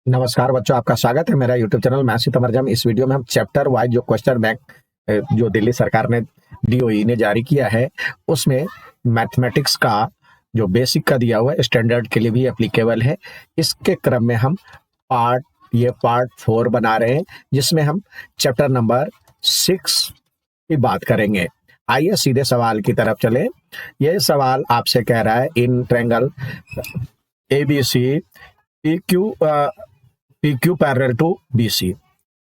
नमस्कार बच्चों, आपका स्वागत है मेरा यूट्यूब चैनल मैथ्स विद अमरजाम। इस वीडियो में हम चैप्टर वाइज जो क्वेश्चन बैंक जो दिल्ली सरकार ने डीओई ने जारी किया है उसमें मैथमेटिक्स का जो बेसिक का दिया हुआ है स्टैंडर्ड के लिए भी एप्लीकेबल है। इसके क्रम में हम पार्ट 4 बना रहे हैं जिसमें हम चैप्टर नंबर 6 की बात करेंगे। आइए सीधे सवाल की तरफ चले। यह सवाल आपसे कह रहा है in triangle ABC PQ parallel to BC।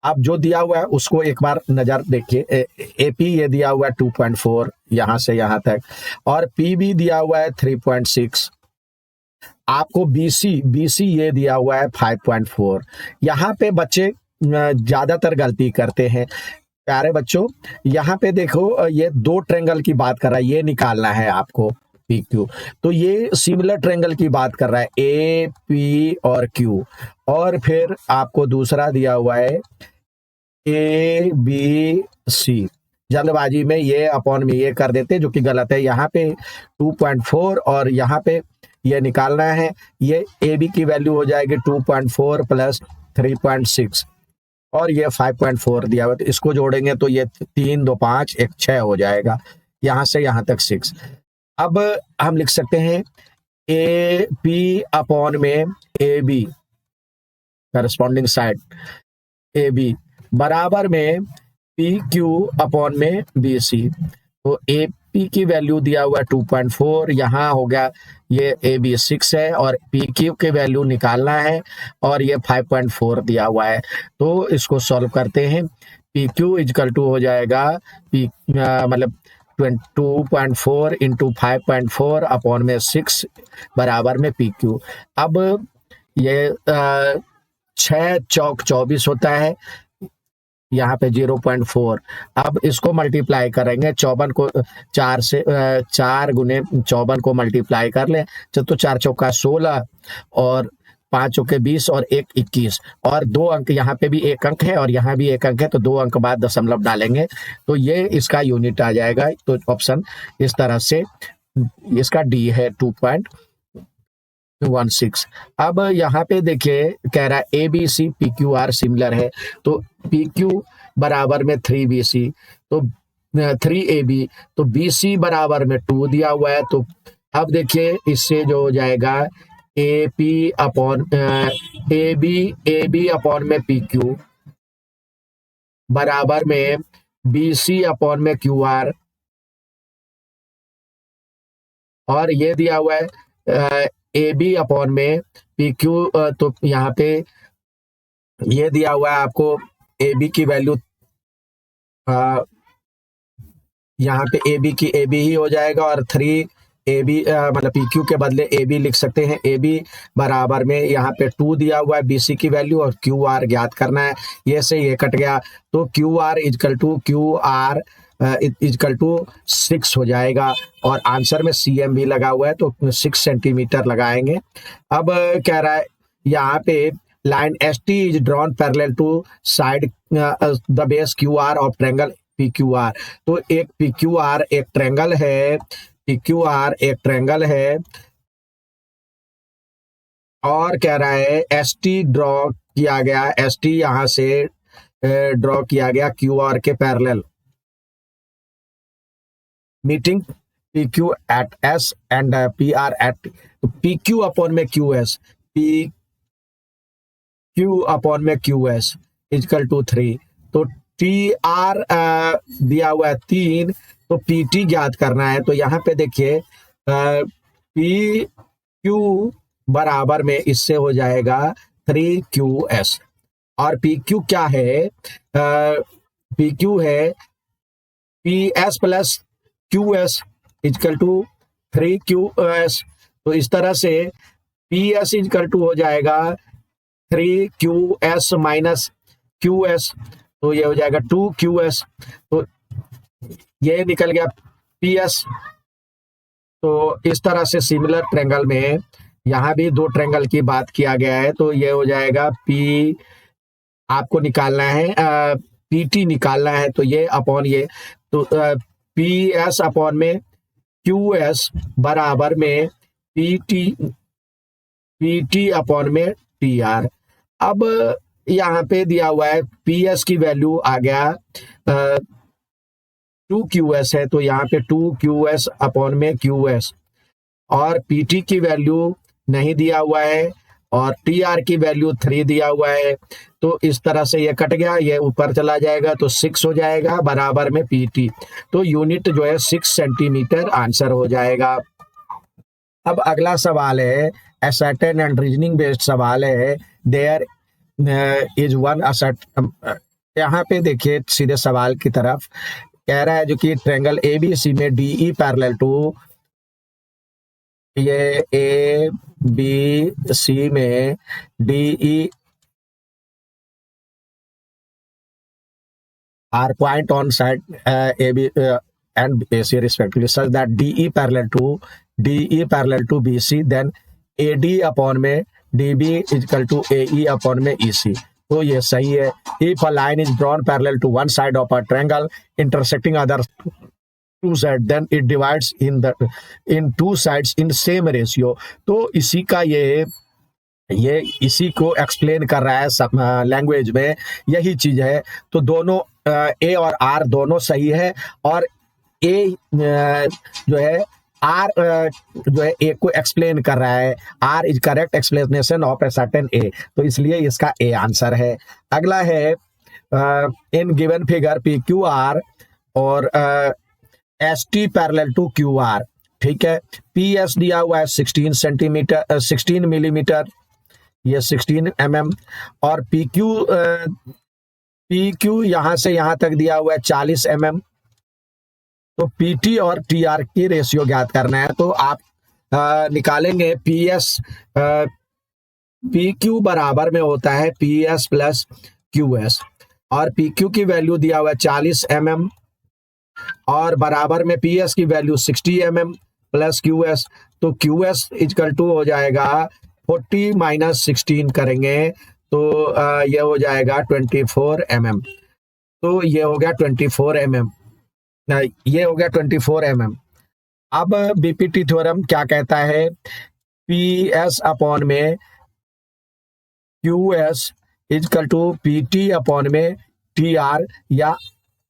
आप जो दिया हुआ है उसको एक बार नजर देखिए। AP ये दिया हुआ है 2.4 यहां से यहां तक, और PB दिया हुआ है 3.6। आपको BC ये दिया हुआ है 5.4। यहाँ पे बच्चे ज्यादातर गलती करते हैं। प्यारे बच्चों, यहाँ पे देखो, ये दो ट्रायंगल की बात कर रहा है, ये निकालना है आपको PQ। तो ये सिमिलर ट्रायंगल की बात कर रहा है AP और Q, और फिर आपको दूसरा दिया हुआ है ABC। जल्दबाजी में ये अपॉन में ये कर देते जो कि गलत है। यहाँ पे 2.4 और यहाँ पे ये निकालना है। ये AB की वैल्यू हो जाएगी 2.4 प्लस 3.6 और ये 5.4 दिया हुआ, तो इसको जोड़ेंगे तो ये 3 2 5 1 6 हो जाएगा। यहां से यहां तक 6। अब हम लिख सकते हैं AP अपॉन में AB करस्पॉन्डिंग साइड AB बराबर में PQ अपॉन में BC। तो AP की वैल्यू दिया हुआ है 2.4, यहाँ हो गया ये AB 6 है और PQ की वैल्यू निकालना है और ये 5.4 दिया हुआ है। तो इसको सॉल्व करते हैं। PQ इजकल टू हो जाएगा मतलब 2.4 इंटू 5.4 अपॉन में 6 बराबर में PQ। अब ये 6 चौक 24 होता है, यहाँ पे 0.4। अब इसको मल्टीप्लाई करेंगे, 54 को 4 से 4 गुने 54 को मल्टीप्लाई कर ले तो 4 चौका 16 और 5 चौके 20 और 1 21 और 2 अंक, यहाँ पे भी 1 अंक है और यहाँ भी 1 अंक है, तो 2 अंक बाद दशमलव डालेंगे तो ये इसका यूनिट आ जाएगा। तो ऑप्शन इस तरह से इसका डी है 2.16। अब यहाँ पे देखिए कह रहा है ABC PQR सिमिलर है, तो PQ बराबर में 3BC, तो 3AB, तो BC बराबर में 2 दिया हुआ है। तो अब देखिए इससे जो हो जाएगा AB अपॉन में PQ बराबर में BC अपॉन में QR, और ये दिया हुआ है AB अपॉन में PQ। तो यहाँ पे ये दिया हुआ है आपको AB की वैल्यू, यहाँ पे AB की AB ही हो जाएगा और 3AB मतलब PQ के बदले AB लिख सकते हैं। AB बराबर में यहाँ पे 2 दिया हुआ है BC की वैल्यू और QR ज्ञात करना है। ये से ये कट गया तो QR इजकल टू 6 हो जाएगा और आंसर में CM भी लगा हुआ है तो 6 सेंटीमीटर लगाएंगे। अब कह रहा है यहाँ पे line ST is drawn parallel to side the base QR of triangle PQR। तो एक PQR एक ट्रायंगल है, PQR एक ट्रायंगल है और कह रहा है ST ड्रॉ किया गया, ST यहां से ड्रॉ किया गया QR के parallel, meeting PQ at S and PR at, तो PQ अपॉन में QS, PQ अपॉन में QS इजकल टू 3। तो TR दिया हुआ है 3, तो PT ज्ञात करना है। तो यहाँ पे देखिए PQ बराबर में इससे हो जाएगा 3QS और PQ क्या है, PQ है PS plus QS is equal to 3QS। तो इस तरह से PS इजकल टू हो जाएगा 3QS माइनस QS, तो ये हो जाएगा 2QS। तो ये निकल गया PS। तो इस तरह से सिमिलर ट्रायंगल में यहाँ भी दो ट्रायंगल की बात किया गया है, तो ये हो जाएगा P आपको निकालना है, PT निकालना है, तो ये अपॉन ये, तो PS अपॉन में QS बराबर में PT अपॉन में TR। अब यहाँ पे दिया हुआ है पीएस की वैल्यू आ गया 2QS है, तो यहाँ पे 2QS अपॉन में QS, और पीटी की वैल्यू नहीं दिया हुआ है, और टीआर की वैल्यू 3 दिया हुआ है। तो इस तरह से ये कट गया, ये ऊपर चला जाएगा तो 6 हो जाएगा बराबर में पीटी। तो यूनिट जो है 6 सेंटीमीटर आंसर हो जाएगा। अब अगला सवाल है असर्टेन एंड रीजनिंग बेस्ड सवाल है। देयर इज वन असर्ट, यहाँ पे देखिए सीधे सवाल की तरफ कह रहा है जो कि ट्रायंगल एबीसी में डीई पैरेलल टू, ये ए बी सी में DE are point on side A B and A C respectively such that DE parallel to B C, then A D upon में D B is equal to A E upon में E C. तो ये सही है। If a line is drawn parallel to one side of a triangle intersecting other two side, then it divides in two sides in same ratio. तो इसी का ये इसी को एक्सप्लेन कर रहा है सब लैंग्वेज में, यही चीज है। तो दोनों ए और आर दोनों सही है, और ए जो है आर जो है ए को एक्सप्लेन कर रहा है। R is correct explanation of A certain A, तो इसलिए इसका ए आंसर है। अगला है in given figure P Q R और S T parallel to Q R, ठीक है। पी एस दिया हुआ है 16 मिलीमीटर, ये 16 mm, और पी क्यू यहां से यहां तक दिया हुआ है 40 mm। तो पीटी और टीआर की रेशियो ज्ञात करना है, तो आप निकालेंगे पीएस, पीक्यू बराबर में होता है पीएस प्लस क्यूएस, और पीक्यू की वैल्यू दिया हुआ है 40 mm, और बराबर में पीएस की वैल्यू 60 mm प्लस क्यूएस। तो क्यूएस इजकल टू हो जाएगा 40 माइनस 16 करेंगे तो ये हो जाएगा 24 mm। तो ये हो गया 24 mm, ये हो गया 24 mm। अब बीपीटी थ्योरम क्या कहता है, पी एस अपॉन में Q S is equal to P T upon में टी आर या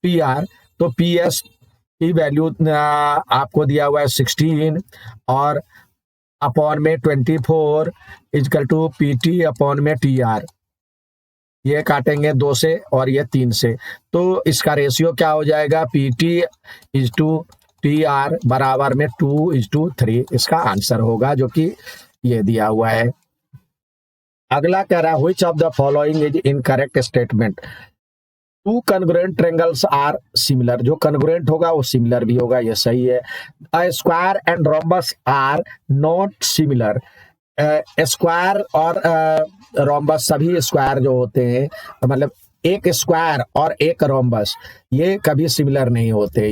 टी आर। तो पी एस की वैल्यू आपको दिया हुआ है 16 और अपॉन में 24 is equal to P T upon में टी आर। ये काटेंगे 2 से और ये 3 से, तो इसका रेशियो क्या हो जाएगा, P T is to T R बराबर में 2:3 इसका आंसर होगा, जो कि ये दिया हुआ है। अगला कह रहा है which of the following is incorrect statement, two congruent triangles are similar. जो कन्ग्रुएंट होगा वो सिमिलर भी होगा, ये सही है। A square and rhombus are not similar. Square और रोम्बस, सभी स्क्वायर जो होते हैं, मतलब एक स्क्वायर और एक रोम्बस, ये कभी सिमिलर नहीं होते,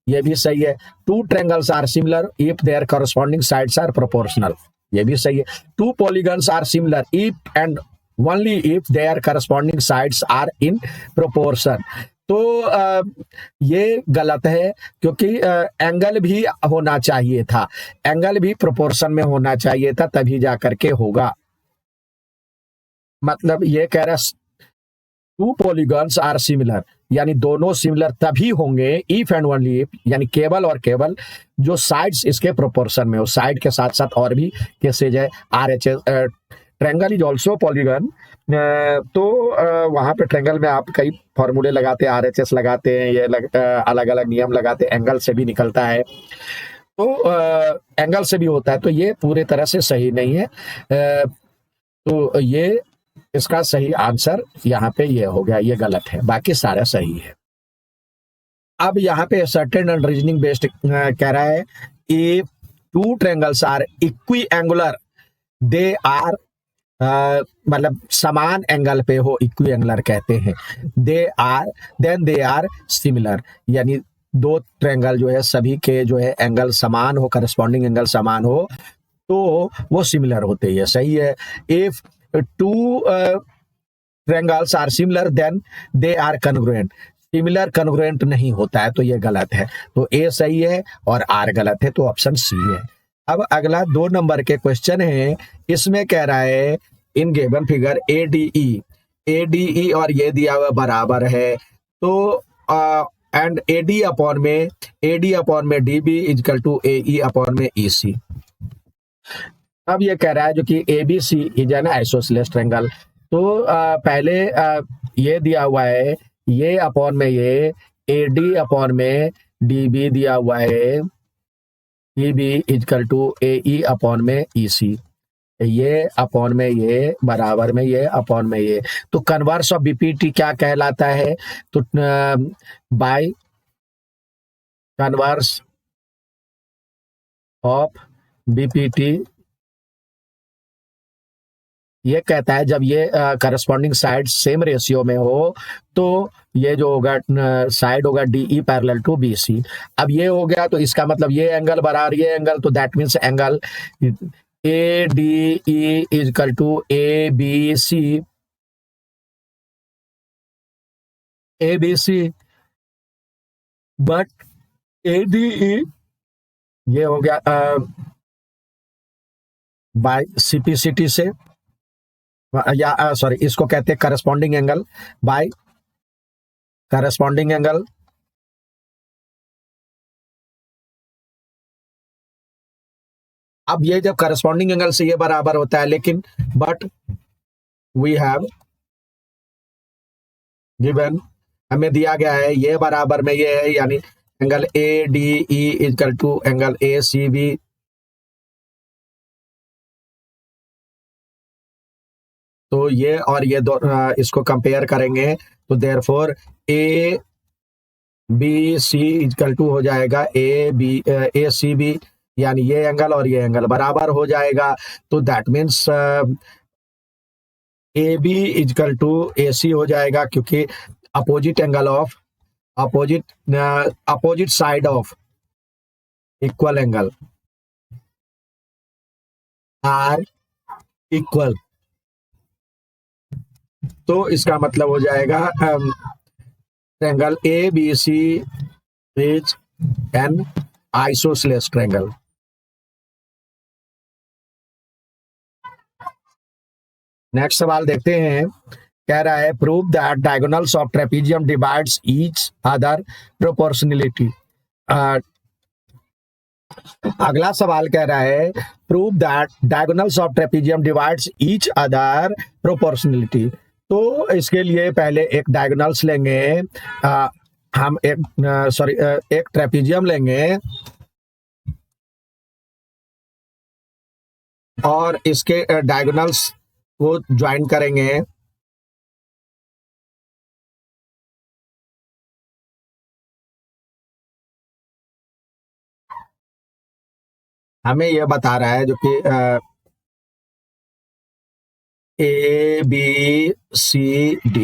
ये भी सही है। Two triangles are similar if their corresponding sides are proportional, ये भी सही है। Two polygons are similar if and only if their corresponding sides are in proportion. तो ये गलत है, क्योंकि एंगल भी होना चाहिए था, एंगल भी प्रोपोर्शन में होना चाहिए था, तभी जा करके होगा। मतलब ये कह रहा है टू पॉलीगन्स आर सिमिलर, यानी दोनों सिमिलर तभी होंगे इफ एंड ओनली इफ, यानी केवल और केवल जो साइड्स इसके प्रोपोर्शन में हो। साइड के साथ साथ और भी केसेज है, R H S triangle is also polygon. तो वहां पे ट्रायंगल में आप कई फॉर्मूले लगाते हैं, आरएचएस लगाते हैं, ये अलग अलग नियम लगाते हैं, एंगल से भी निकलता है, तो एंगल से भी होता है, तो ये पूरे तरह से सही नहीं है। तो ये इसका सही आंसर यहाँ पे ये हो गया, ये गलत है, बाकी सारा सही है। अब यहाँ पे सर्टेन एंड रीजनिंग बेस्ड कह रहा है if two triangles are equiangular they are, मतलब समान एंगल पे हो, इक्वी एंगुलर कहते हैं, देन दे आर सिमिलर, यानी दो ट्रायंगल जो है सभी के जो है एंगल समान हो, करस्पॉन्डिंग एंगल समान हो, तो वो सिमिलर होते हैं, सही है। If two triangles are similar then they are congruent, similar congruent नहीं होता है, तो ये गलत है। तो ए सही है और आर गलत है, तो ऑप्शन सी है। अब अगला 2 नंबर के क्वेश्चन है, इसमें कह रहा है इन गिवन फिगर ADE और ये दिया हुआ बराबर है, तो एंड AD अपॉन में DB is equal to AE upon में EC। अब ये कह रहा है जो कि ABC is an isosceles triangle. तो पहले ये दिया हुआ है, ये अपॉन में ये AD अपॉन में DB दिया हुआ है, DB is equal to AE upon में EC, ये अपॉन में ये बराबर में ये अपॉन में ये। तो कन्वर्स ऑफ BPT क्या कहलाता है? तो बाय कन्वर्स ऑफ BPT ये कहता है जब ये करस्पॉन्डिंग साइड सेम रेशियो में हो तो ये जो होगा साइड होगा DE पैरेलल टू BC। अब ये हो गया तो इसका मतलब ये एंगल बराबर ये एंगल, तो that means angle ADE is equal to ABC but ADE ये हो गया बाय CPCT से, या सॉरी इसको कहते हैं corresponding angle, by corresponding angle. अब ये जब करस्पॉन्डिंग एंगल से ये बराबर होता है, लेकिन बट वी हैव गिवन, हमें दिया गया है ये बराबर में ये है, यानी angle ADE is equal to angle ACB। तो ये और ये दो इसको कंपेयर करेंगे तो देयरफॉर ABC इजकल टू हो जाएगा ACB, यानी ये एंगल और ये एंगल बराबर हो जाएगा। तो that means AB is equal to AC हो जाएगा, क्योंकि opposite angle of opposite side of equal angle are equal. तो इसका मतलब हो जाएगा triangle ABC is an isosceles triangle. Next सवाल देखते हैं, कह रहा है prove that diagonals of trapezium divides each other proportionality. अगला सवाल कह रहा है prove that diagonals of trapezium divides each other proportionality. तो इसके लिए पहले एक डायगोनल्स लेंगे, हम एक ट्रेपीजियम लेंगे और इसके डायगोनल्स को ज्वाइन करेंगे। हमें यह बता रहा है जो कि ABCD,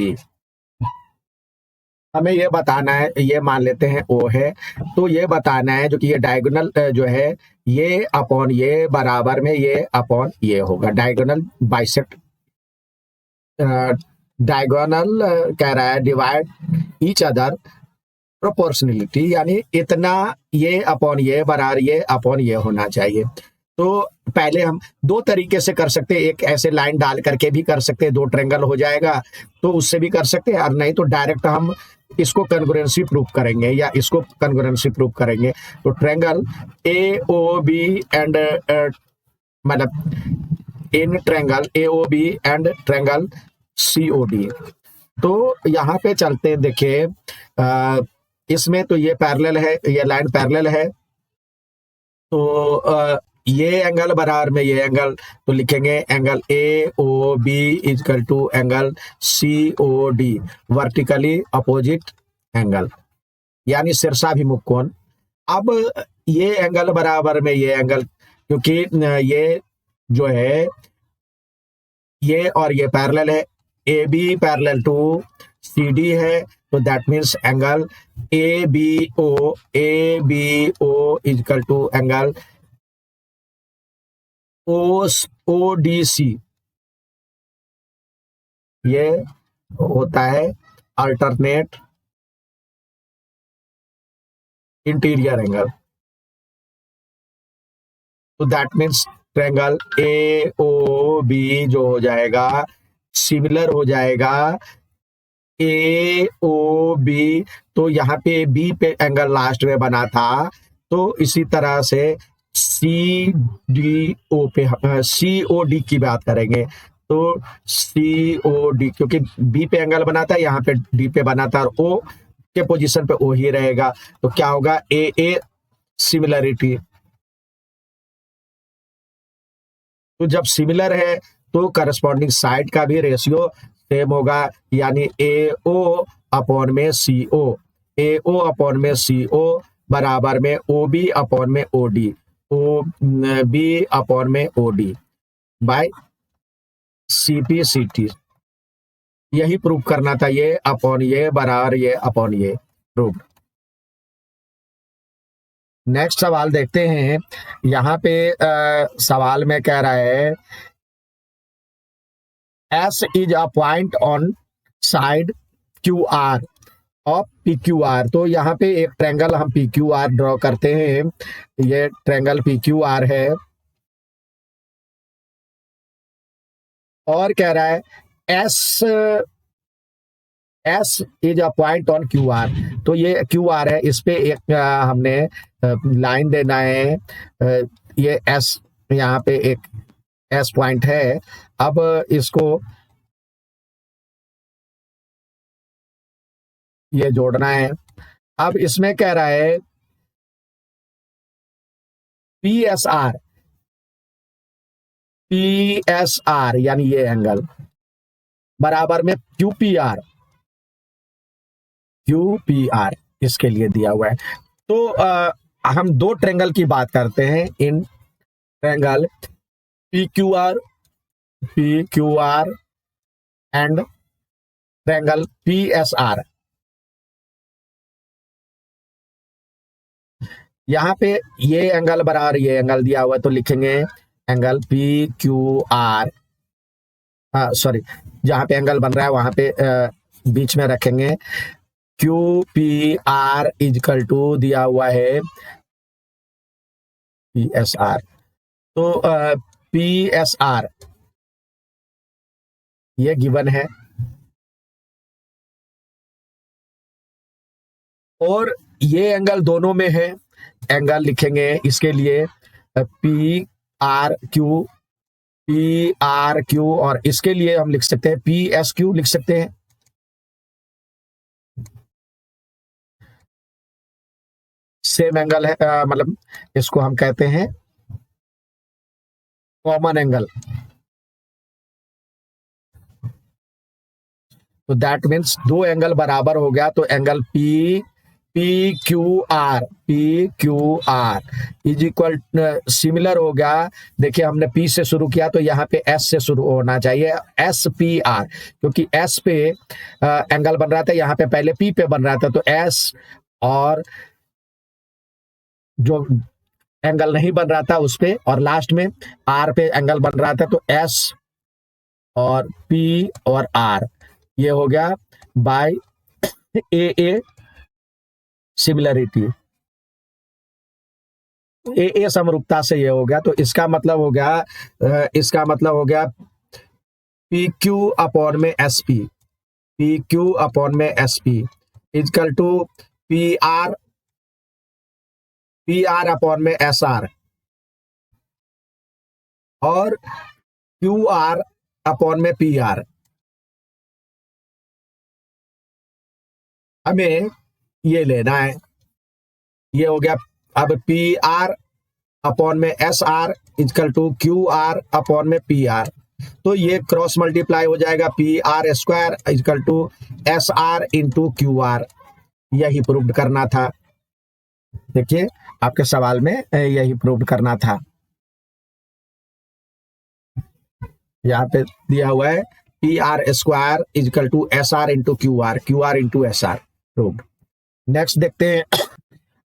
हमें ये बताना है, ये मान लेते हैं O है, तो ये बताना है जो कि ये डायगोनल जो है ये अपॉन ये बराबर में ये अपॉन ये होगा। डायगोनल बाइसेक्ट डायगोनल कह रहा है डिवाइड ईच अदर प्रोपोर्शनलिटी, यानी इतना ये अपॉन ये बराबर ये अपॉन ये होना चाहिए। तो पहले हम दो तरीके से कर सकते हैं, एक ऐसे लाइन डाल करके भी कर सकते हैं, दो ट्रायंगल हो जाएगा तो उससे भी कर सकते हैं, और नहीं तो डायरेक्ट हम इसको कॉन्ग्रुएंसी प्रूव करेंगे या इसको कॉन्ग्रुएंसी प्रूव करेंगे। तो ट्रायंगल AOB एंड मतलब in triangle AOB and triangle COD। तो यहाँ पे चलते हैं, देखिए इसमें तो ये पैरेलल है, ये लाइन पैरेलल है, तो ये एंगल बराबर में ये एंगल, तो लिखेंगे angle AOB is equal to angle COD, vertically opposite angle, यानी शीर्षाभिमुख कोण। अब ये एंगल बराबर में ये एंगल, क्योंकि ये जो है ये और ये पैरेलल है, AB पैरेलल टू CD है, तो that means angle ABO is equal to angle ODC, ये होता है अल्टरनेट इंटीरियर एंगल। तो that means triangle A O B जो हो जाएगा सिमिलर हो जाएगा ए ओ बी, तो यहाँ पे बी पे एंगल लास्ट में बना था, तो इसी तरह से सी डी ओ पे सी ओ डी की बात करेंगे। तो सी ओ डी, क्योंकि बी पे एंगल बना था, यहाँ पे डी पे बना था, और ओ के पोजीशन पे ओ ही रहेगा, तो क्या होगा ए सिमिलरिटी। तो जब सिमिलर है तो करस्पॉन्डिंग साइड का भी रेशियो सेम होगा, यानी ए ओ अपॉन में सी ओ, ए ओ अपॉन में सी ओ बराबर में ओ बी अपॉन में O D, O B upon में O D by C P C T. यही प्रूव करना था, ये अपॉन ये बराबर ये अपॉन ये प्रूव। नेक्स्ट सवाल देखते हैं। यहाँ पे सवाल में कह रहा है S is a point on side Q R of P Q R. तो यहाँ पे एक ट्रायंगल हम पी क्यू आर ड्रॉ करते हैं। ये ट्रायंगल पी क्यू आर है और कह रहा है S is a point on Q R. तो ये क्यू आर है, इस पे एक हमने लाइन देना है। ये एस, यहाँ पे एक एस पॉइंट है। अब इसको ये जोड़ना है। अब इसमें कह रहा है पी एस आर यानी ये एंगल बराबर में क्यू पी आर इसके लिए दिया हुआ है। तो हम दो ट्रायंगल की बात करते हैं, इन triangle P Q R and triangle P S are. यहाँ पे ये एंगल बराबर ये एंगल दिया हुआ है, तो लिखेंगे angle P Q are, sorry जहाँ पे एंगल बन रहा है वहां पे बीच में रखेंगे Q P R is equal to दिया हुआ है पी एस आर। तो पी एस आर ये गिवन है और ये एंगल दोनों में है। एंगल लिखेंगे इसके लिए पी आर क्यू और इसके लिए हम लिख सकते हैं पी एस क्यू लिख सकते हैं। सेम एंगल है, मतलब इसको हम कहते हैं कॉमन एंगल। तो दैट मीन्स दो एंगल बराबर हो गया, तो angle P Q R is equal similar हो गया। देखिए हमने पी से शुरू किया तो यहाँ पे एस से शुरू होना चाहिए, एस पी आर, क्योंकि एस पे एंगल बन रहा था, यहाँ पे पहले पी पे बन रहा था, तो एस और जो एंगल नहीं बन रहा था उस पे, और लास्ट में आर पे एंगल बन रहा था, तो एस और पी और आर ये हो गया बाय ए सिमिलरिटी, ए समरूपता से ये हो गया। तो इसका मतलब हो गया पी क्यू अपॉन में S P is equal to P R upon में एस आर और क्यू आर अपॉन में पी आर। हमें ये लेना है, ये हो गया। अब पी आर अपॉन में S R is equal to Q R upon में पी आर, तो ये क्रॉस मल्टीप्लाई हो जाएगा, P R square is equal to S R into Q R. यही प्रूव करना था। देखिए आपके सवाल में यही प्रूव करना था। यहाँ पे दिया हुआ है P R square is equal to S R into Q R into S R proved. Next देखते हैं।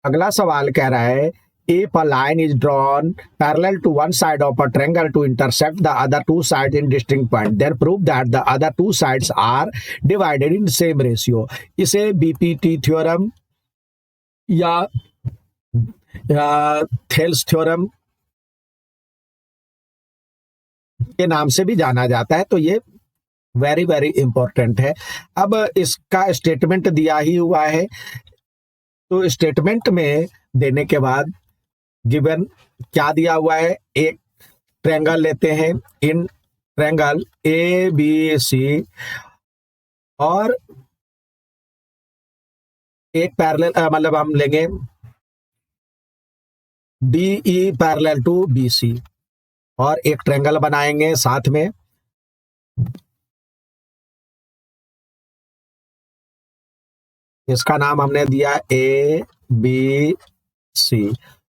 अगला सवाल कह रहा है if a line is drawn parallel to one side of a triangle to intersect the other two sides in distinct point, then prove that the other two sides are divided in same ratio। इसे BPT theorem या Thales theorem के नाम से भी जाना जाता है। तो ये वेरी वेरी इंपॉर्टेंट है। अब इसका स्टेटमेंट दिया ही हुआ है, तो स्टेटमेंट में देने के बाद गिवन क्या दिया हुआ है, एक ट्रायंगल लेते हैं, इन ट्रायंगल ए बी सी, और एक पैरेलल मतलब हम लेंगे D E parallel to B C, और एक ट्रायंगल बनाएंगे साथ में। इसका नाम हमने दिया ए बी सी,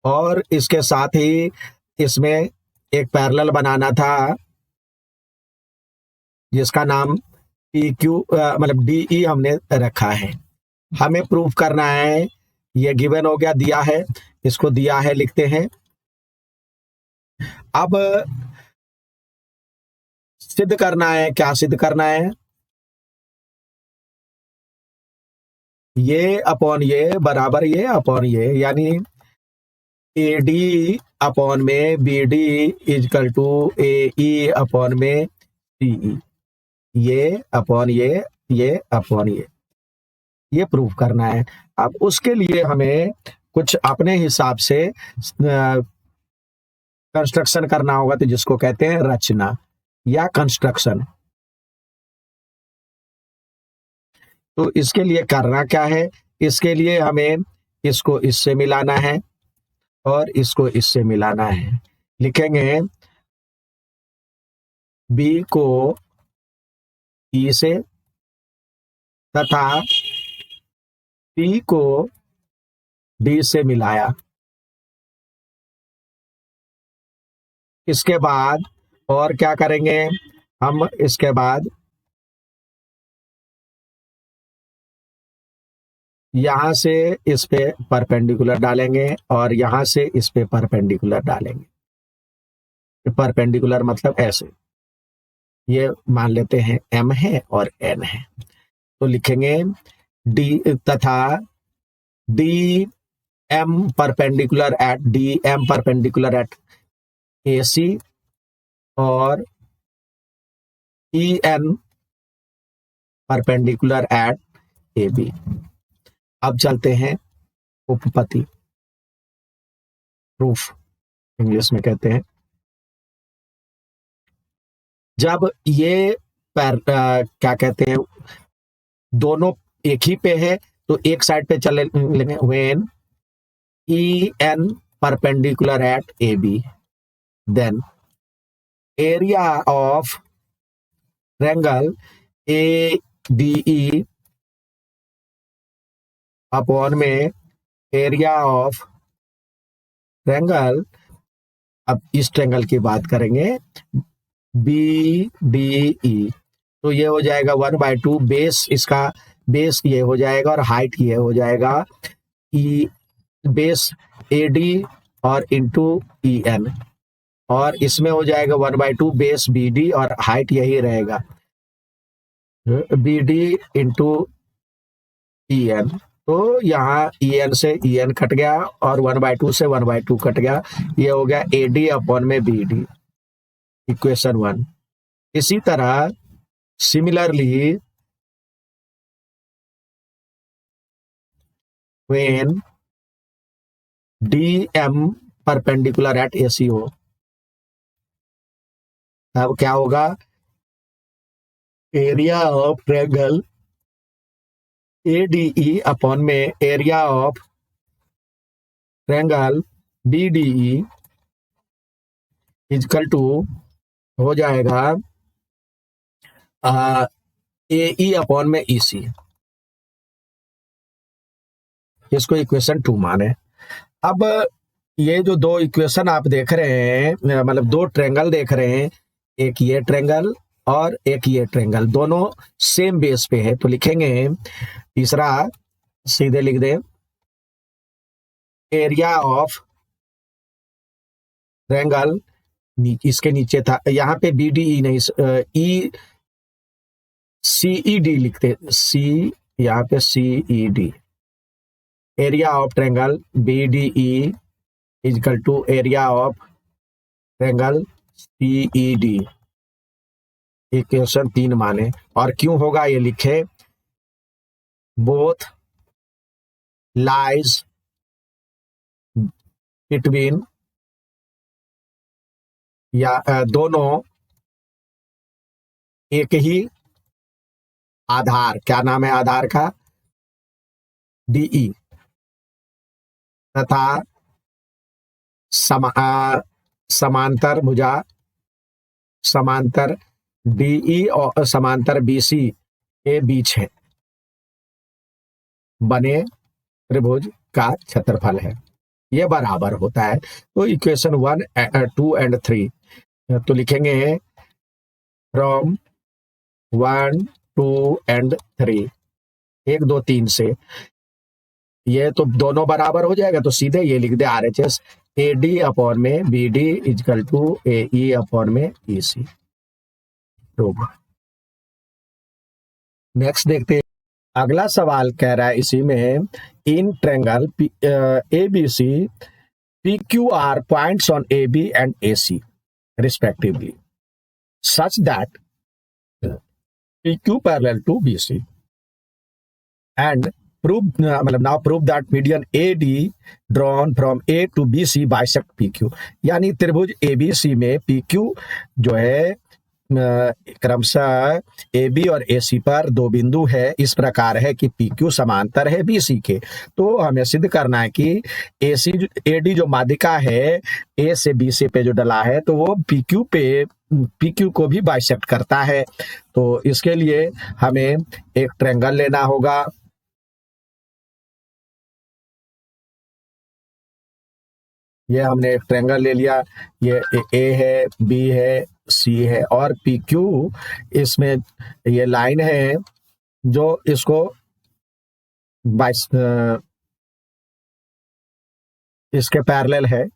और इसके साथ ही इसमें एक पैरेलल बनाना था जिसका नाम पी क्यू मतलब डी ई हमने रखा है। हमें प्रूफ करना है, ये गिवन हो गया, दिया है, इसको दिया है लिखते हैं। अब सिद्ध करना है, क्या सिद्ध करना है, ये अपॉन ये बराबर ये अपॉन ये, यानी ए डी अपॉन में B D is equal to A E upon में सी ई, ये अपॉन ये अपॉन ये प्रूफ करना है। अब उसके लिए हमें कुछ अपने हिसाब से कंस्ट्रक्शन करना होगा, तो जिसको कहते हैं रचना या कंस्ट्रक्शन। तो इसके लिए करना क्या है, इसके लिए हमें इसको इससे मिलाना है और इसको इससे मिलाना है। लिखेंगे बी को ई से तथा पी को डी से मिलाया। इसके बाद और क्या करेंगे हम, इसके बाद यहां से इस पे परपेंडिकुलर डालेंगे और यहां से इस पे परपेंडिकुलर डालेंगे। परपेंडिकुलर मतलब ऐसे, ये मान लेते हैं m है और n है, तो लिखेंगे डी तथा D M perpendicular at A C और E N perpendicular at A B. अब चलते हैं उपपत्ति, प्रूफ इंग्लिश में कहते हैं। जब ये क्या कहते हैं, दोनों एक ही पे है, तो एक साइड पे चले लेंगे, when E N perpendicular at A B, then area of triangle A D E upon में एरिया ऑफ ट्रायंगल, अब इस ट्रायंगल की बात करेंगे बी डी ई, तो ये हो जाएगा 1/2, बेस इसका बेस ये हो जाएगा और हाइट ये हो जाएगा ई बेस ए डी और इंटू ई एन, और इसमें हो जाएगा 1/2 बेस बी डी और हाइट यही रहेगा B D into E N. तो यहाँ ई एन से ई एन कट गया और 1/2 से 1/2 कट गया, ये हो गया ए डी अपॉन में बी डी, इक्वेशन 1। इसी तरह similarly when D M perpendicular at A C हो, तब क्या होगा, area of triangle A D E upon में area of triangle B D E is equal to हो जाएगा ए ई अपॉन में ई सी। इसको इक्वेशन 2 माने। अब ये जो दो इक्वेशन आप देख रहे हैं, मतलब दो ट्रायंगल देख रहे हैं, एक ये ट्रायंगल और एक ये ट्रायंगल, दोनों सेम बेस पे है, तो लिखेंगे तीसरा सीधे लिख दे, एरिया ऑफ ट्रायंगल, इसके नीचे था, यहाँ पे बी डी ई नहीं, ई सी ई डी लिखते, सी यहाँ पे C E D, area of triangle B D E is equal to area of triangle C E D. Equation 3 माने, और क्यों होगा ये लिखे, बोथ लाइज बिटवीन, या दोनों एक ही आधार, क्या नाम है आधार का, डीई, तथा समांतर भुजा, समांतर डीई और समांतर बीसी के बीच है, बने त्रिभुज का क्षेत्रफल है, ये बराबर होता है। तो इक्वेशन 1, 2 एंड 3 तो लिखेंगे फ्रॉम 1, 2 एंड 3, 1, 2, 3 से, ये तो दोनों बराबर हो जाएगा, तो सीधे ये लिख दे RHS AD अपॉन में BD is equal to AE upon में EC। नेक्स्ट देखते हैं, अगला सवाल कह रहा है इसी में, in triangle ABC PQR points on AB and AC respectively such that PQ parallel to BC and now prove that median AD drawn from A to BC bisect PQ। यानी त्रिभुज ABC में PQ जो है क्रमशः AB और AC पर दो बिंदु है, इस प्रकार है कि PQ समांतर है BC के। तो हमें सिद्ध करना है कि AD जो माध्यिका है A से BC पे जो डला है, तो वो PQ को भी बाइसेक्ट करता है। तो इसके लिए हमें एक ट्रायंगल लेना होगा, ये हमने एक ट्रायंगल ले लिया, ये ए है, बी है, सी है और पी क्यू, इसमें ये लाइन है जो इसको इसके पैरेलल है,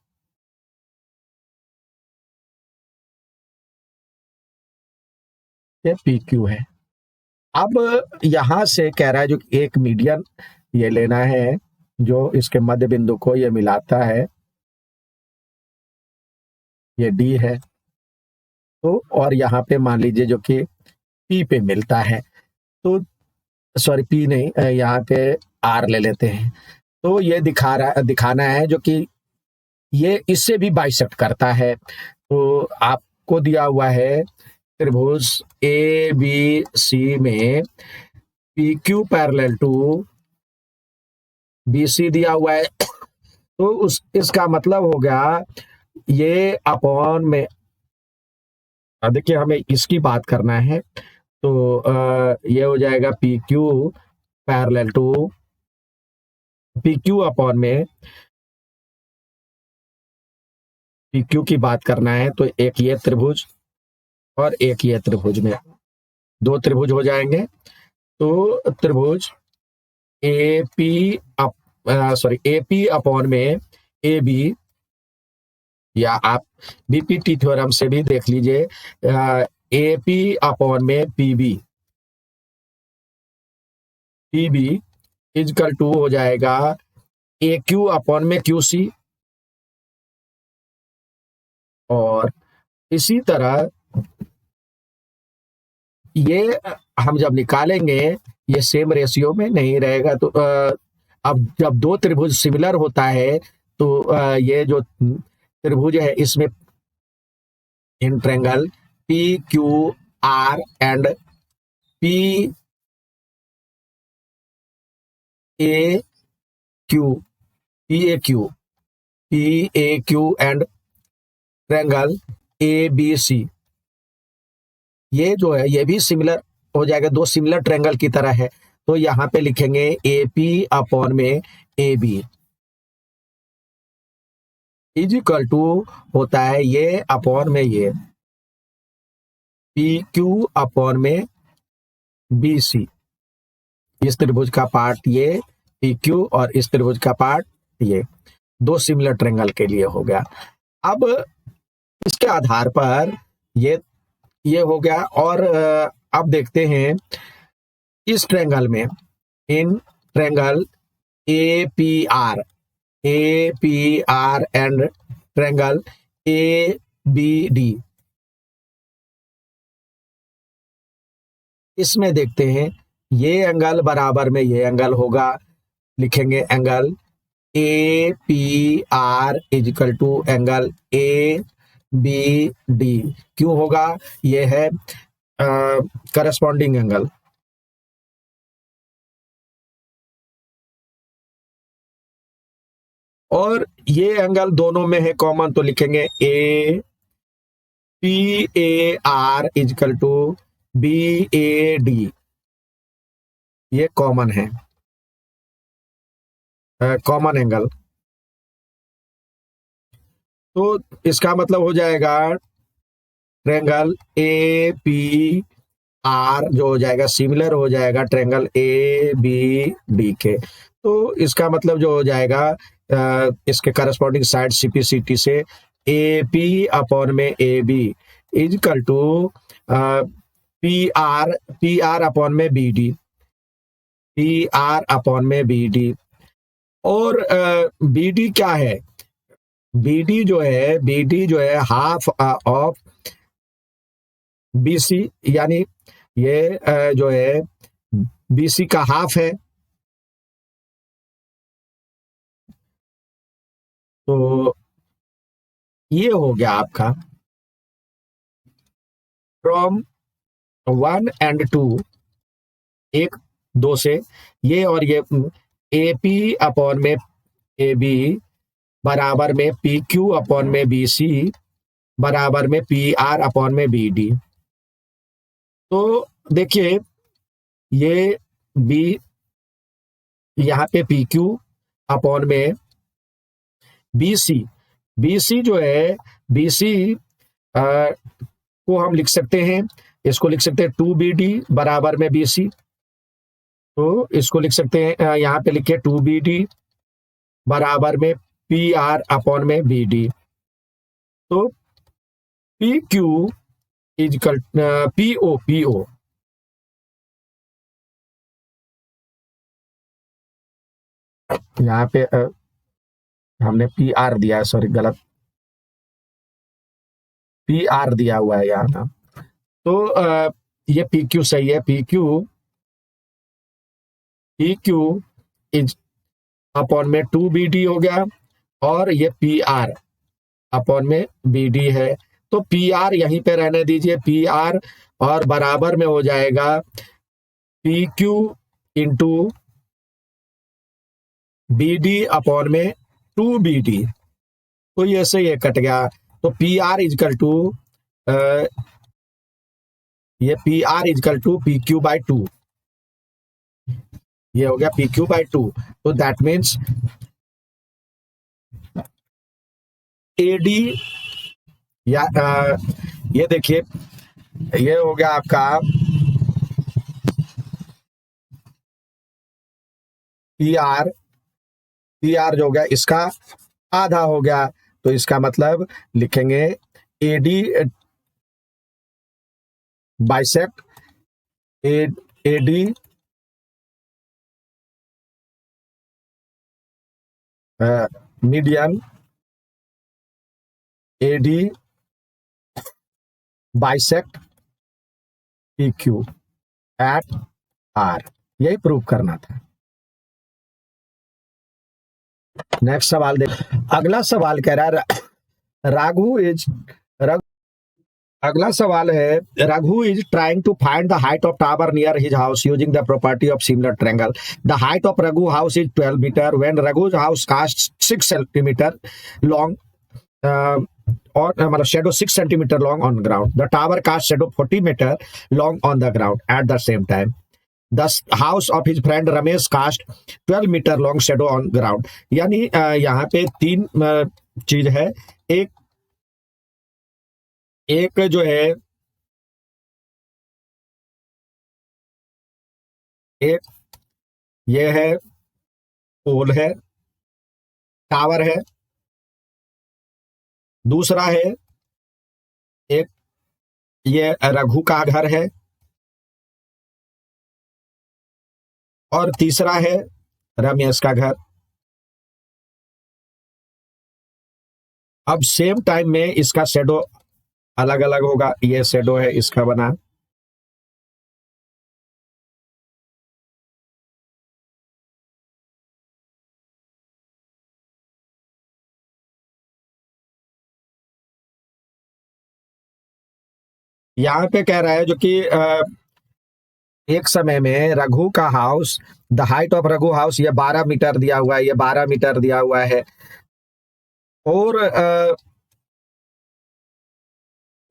ये पी क्यू है। अब यहां से कह रहा है जो एक मीडियन ये लेना है जो इसके मध्य बिंदु को ये मिलाता है, ये डी है, तो और यहाँ पे मान लीजिए जो कि पी पे मिलता है, तो सॉरी पी नहीं, यहाँ पे आर ले लेते हैं। तो ये दिखाना है जो कि ये इससे भी बाइसेक्ट करता है। तो आपको दिया हुआ है त्रिभुज ए बी सी में P Q parallel to B C दिया हुआ है, तो इसका मतलब हो गया ये अपॉन में, देखिए हमें इसकी बात करना है, तो ये हो जाएगा P Q parallel to P Q upon में पी क्यू की बात करना है, तो एक ये त्रिभुज और एक ये त्रिभुज में दो त्रिभुज हो जाएंगे। तो त्रिभुज एपी अपॉन में ए बी, या आप बीपीटी थ्योरम से भी देख लीजिए, एपी अपॉन में पीबी इजकल टू हो जाएगा ए क्यू अपॉन में क्यूसी, और इसी तरह ये हम जब निकालेंगे ये सेम रेशियो में नहीं रहेगा। तो अब जब दो त्रिभुज सिमिलर होता है तो ये जो त्रिभुज है इसमें in triangle P Q R and P A Q and triangle A B C, ये जो है ये भी सिमिलर हो जाएगा, दो सिमिलर ट्रायंगल की तरह है। तो यहाँ पे लिखेंगे ए पी अपॉन में A B is equal to होता है ये अपॉन में ये पी क्यू अपॉन में बी सी, इस त्रिभुज का पार्ट ये पी क्यू और इस त्रिभुज का पार्ट ये, दो सिमिलर ट्रायंगल के लिए हो गया। अब इसके आधार पर ये हो गया, और अब देखते हैं इस ट्रायंगल में, in triangle A P R and triangle A B D, इसमें देखते हैं, ये एंगल बराबर में ये एंगल होगा, लिखेंगे angle A P R is equal to angle A B D. क्यों होगा? ये है करस्पॉन्डिंग एंगल। और ये एंगल दोनों में है कॉमन, तो लिखेंगे A P A R is equal to B A D. ये कॉमन है, कॉमन एंगल। तो इसका मतलब हो जाएगा ट्रेंगल ए पी आर जो हो जाएगा सिमिलर हो जाएगा ट्रेंगल ए बी डी के। तो इसका मतलब जो हो जाएगा इसके करस्पॉन्डिंग साइड सीपीसीटी से ए पी अपॉन में A B is equal to P R upon में B D, P R upon में बी डी। और बी डी क्या है? बी डी जो है हाफ ऑफ बीसी, यानी ये जो है बीसी का हाफ है। तो ये हो गया आपका फ्रॉम 1 एंड 2, एक दो से ये, और ये ए पी अपॉन में ए बी बराबर में पी क्यू अपॉन में बी सी बराबर में पी आर अपॉन में बी डी। तो देखिए ये बी, यहाँ पे पी क्यू अपॉन में बी सी, बी सी जो है बी सी को हम लिख सकते हैं, इसको लिख सकते हैं 2BD बराबर में BC। तो इसको लिख सकते हैं, यहाँ पे लिखे 2BD बराबर में PR अपॉन में BD। तो PQ इजकल PO यहाँ पे हमने PR दिया है, सॉरी गलत, PR दिया हुआ है यहाँ ना। तो ये PQ सही है, PQ इज अपॉन में 2BD हो गया, और ये PR अपॉन में BD है। तो PR यहीं पे रहने दीजिए, PR, और बराबर में हो जाएगा PQ इंटू BD अपॉन में 2BD। तो ये से ये कट गया। तो PR इजकल टू ये PR is equal to PQ by 2, ये हो गया PQ बाई 2। तो दैट मीन्स AD, या ये देखिए ये हो गया आपका PR जो हो गया इसका आधा हो गया। तो इसका मतलब लिखेंगे AD bisect AD median AD bisect PQ at R। यही प्रूव करना था। नेक्स्ट सवाल देख, अगला सवाल कह रहा है राघु इज अगला सवाल है Raghu is trying to find the height of tower near his house using the property of similar triangle. The height of Raghu house is 12 metre when Raghu's house cast 6 centimetre long और मतलब shadow 6 centimeter long on ground. The tower cast shadow 40 meter long on the ground at the same time. The house of his friend Ramesh cast 12 meter long shadow on ground. यानी यहाँ पे तीन चीज है। एक जो है एक ये है पोल है, टावर है। दूसरा है एक ये रघु का घर है, और तीसरा है रमेश का घर। अब सेम टाइम में इसका शेडो अलग अलग होगा। ये शेडो है इसका बना, यहाँ पे कह रहा है जो कि एक समय में रघु का house, the height of Raghu house, ये 12 मीटर दिया हुआ है, ये 12 मीटर दिया हुआ है। और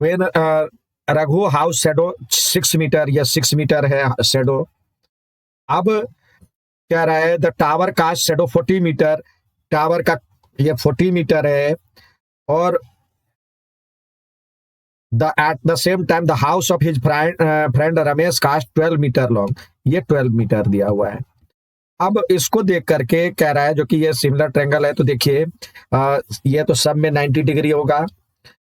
when Raghu house shadow 6 metre, या 6 मीटर है शेडो। अब कह रहा है द टावर का शेडो 40 मीटर, टावर का ये 40 मीटर है। और the at the same time the house of his friend Ramesh cast 12 metre long, ये 12 मीटर दिया हुआ है। अब इसको देख करके कह रहा है जो कि ये सिमिलर ट्रायंगल है, तो देखिए ये तो सब में 90 डिग्री होगा,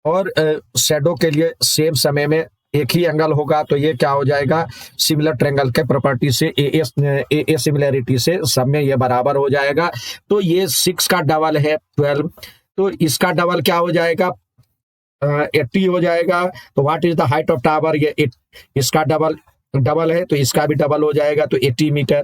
और शेडो के लिए सेम समय में एक ही एंगल होगा, तो ये क्या हो जाएगा, सिमिलर ट्रायंगल के प्रॉपर्टी से ए सिमिलरिटी से सब में ये बराबर हो जाएगा। तो ये 6 का डबल है 12, तो इसका डबल क्या हो जाएगा, 80 हो जाएगा। तो what is the height of tower, ये इसका डबल डबल है, तो इसका भी डबल हो जाएगा, तो 80 मीटर।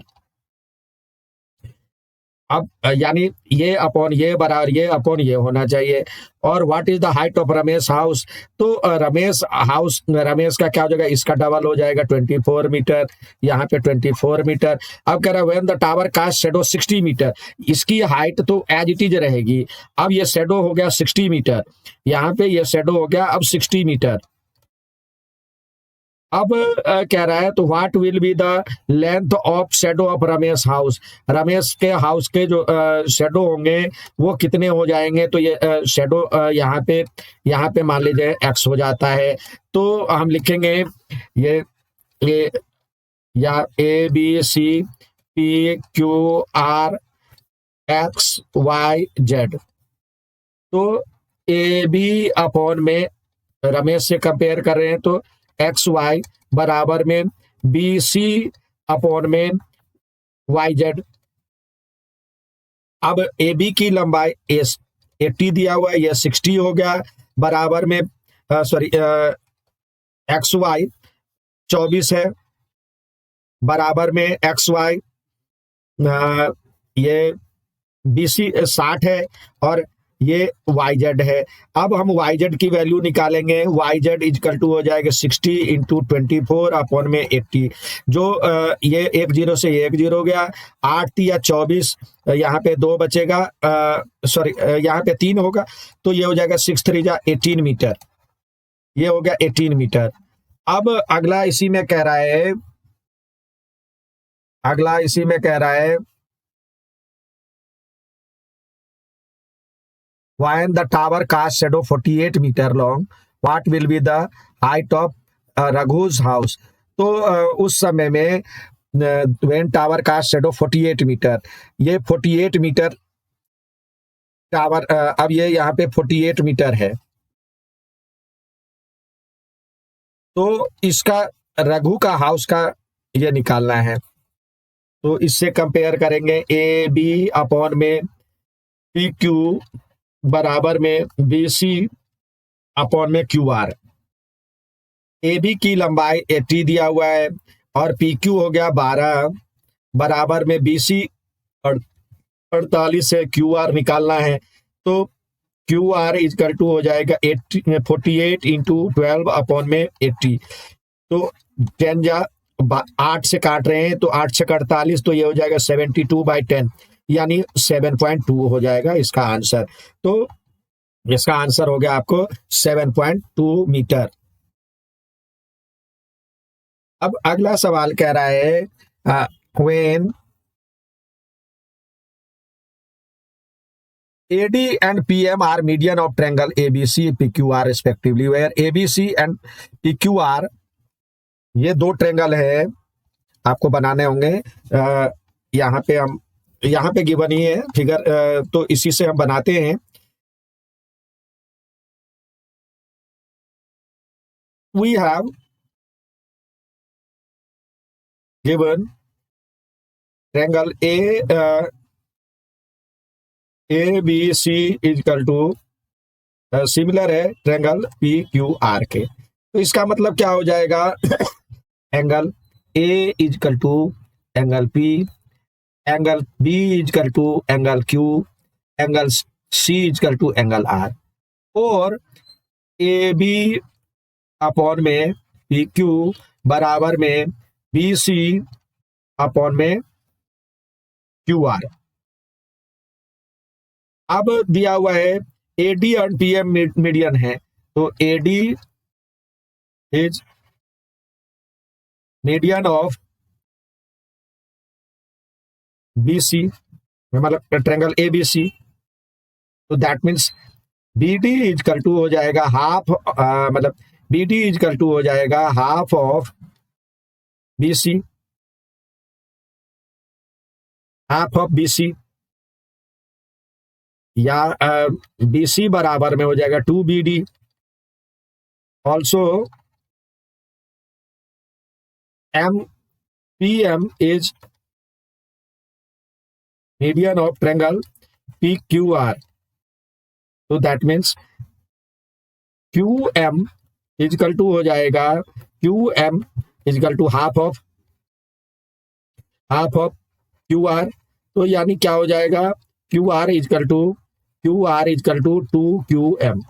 अब यानी ये अपॉन ये बराबर ये अपॉन ये होना चाहिए। और what is the height of Ramesh house, तो रमेश हाउस, रमेश का क्या हो जाएगा, इसका डबल हो जाएगा 24 मीटर, यहाँ पे 24 मीटर। अब कह रहा है when the tower cast shadow 60 metre, इसकी हाइट तो एज इट इज रहेगी। अब ये शेडो हो गया 60 मीटर, यहाँ पे ये शेडो हो गया अब 60 मीटर। अब कह रहा है तो what will be the length of shadow of Ramesh house, Ramesh के हाउस के जो शेडो होंगे वो कितने हो जाएंगे। तो ये शेडो यहाँ पे मान लीजिए एक्स हो जाता है, तो हम लिखेंगे ये या A B C P Q R X Y Z. तो ए बी अपॉन में रमेश से कंपेयर कर रहे हैं, तो एक्स वाई बराबर में बी सी अपॉन में वाई जेड। अब ए बी की लंबाई 80 दिया हुआ है, यह 60 हो गया, बराबर में सॉरी एक्स वाई 24 है, बराबर में एक्स वाई ये बी सी 60 है, और ये वाई जेड है। अब हम वाई जेड की वैल्यू निकालेंगे, वाई जेड इजकल टू हो जाएगा 60 इंटू 24 अपॉन में 80। जो ये 10 से ये 10 हो गया, 8 या 24, यहाँ पे 2 बचेगा, सॉरी यहाँ पे 3 होगा, तो ये हो जाएगा 6 3 जा 18 मीटर, ये हो गया 18 मीटर। अब अगला इसी में कह रहा है, अगला इसी में कह रहा है when the tower cast shadow 48 meter long, what will be the height of Raghu's house। तो उस समय में when tower cast shadow 48 metre, ये 48 मीटर टावर, अब ये यहाँ पे 48 मीटर है, तो इसका रघु का हाउस का ये निकालना है। तो इससे कंपेयर करेंगे, ए बी अपॉन में पी क्यू बराबर में बी सी अपॉन में क्यू आर। ए बी की लंबाई 80 दिया हुआ है, और पी क्यू हो गया 12, बराबर में बी सी 48 है, क्यू आर निकालना है। तो क्यू आर इजकल टू हो जाएगा 48 इंटू 12 अपॉन में 80। तो 10 जा 8 से काट रहे हैं, तो 8 से 48, तो ये हो जाएगा 72/10, यानी 7.2 हो जाएगा इसका आंसर। तो इसका आंसर हो गया आपको 7.2 मीटर। अब अगला सवाल कह रहा है when AD and PM are median of triangle ABC PQR respectively, where ABC and PQR ये 2 ट्रायंगल है, आपको बनाने होंगे। यहाँ पे गिवन ही है फिगर, तो इसी से हम बनाते हैं। We have given triangle A B C is equal to similar है ट्रायंगल पी क्यू आर के। तो इसका मतलब क्या हो जाएगा, angle A is equal to angle P, angle B is equal to angle Q, angle C is equal to angle R. और A B upon में पी क्यू बराबर में बी सी अपॉन में क्यू आर। अब दिया हुआ है एडी और पीएम मीडियन है, तो AD is median of BC, मतलब ट्रायंगल एबीसी। तो that means B D is equal to हो जाएगा हाफ, मतलब बी डी इजकल टू हो जाएगा half of B C, half of B C, या बी सी बराबर में हो जाएगा 2BD। Also M P M is median of triangle P Q R. तो that means Q M is equal to हो जाएगा Q M is equal to half of Q R. तो यानी क्या हो जाएगा, Q R is equal to 2QM।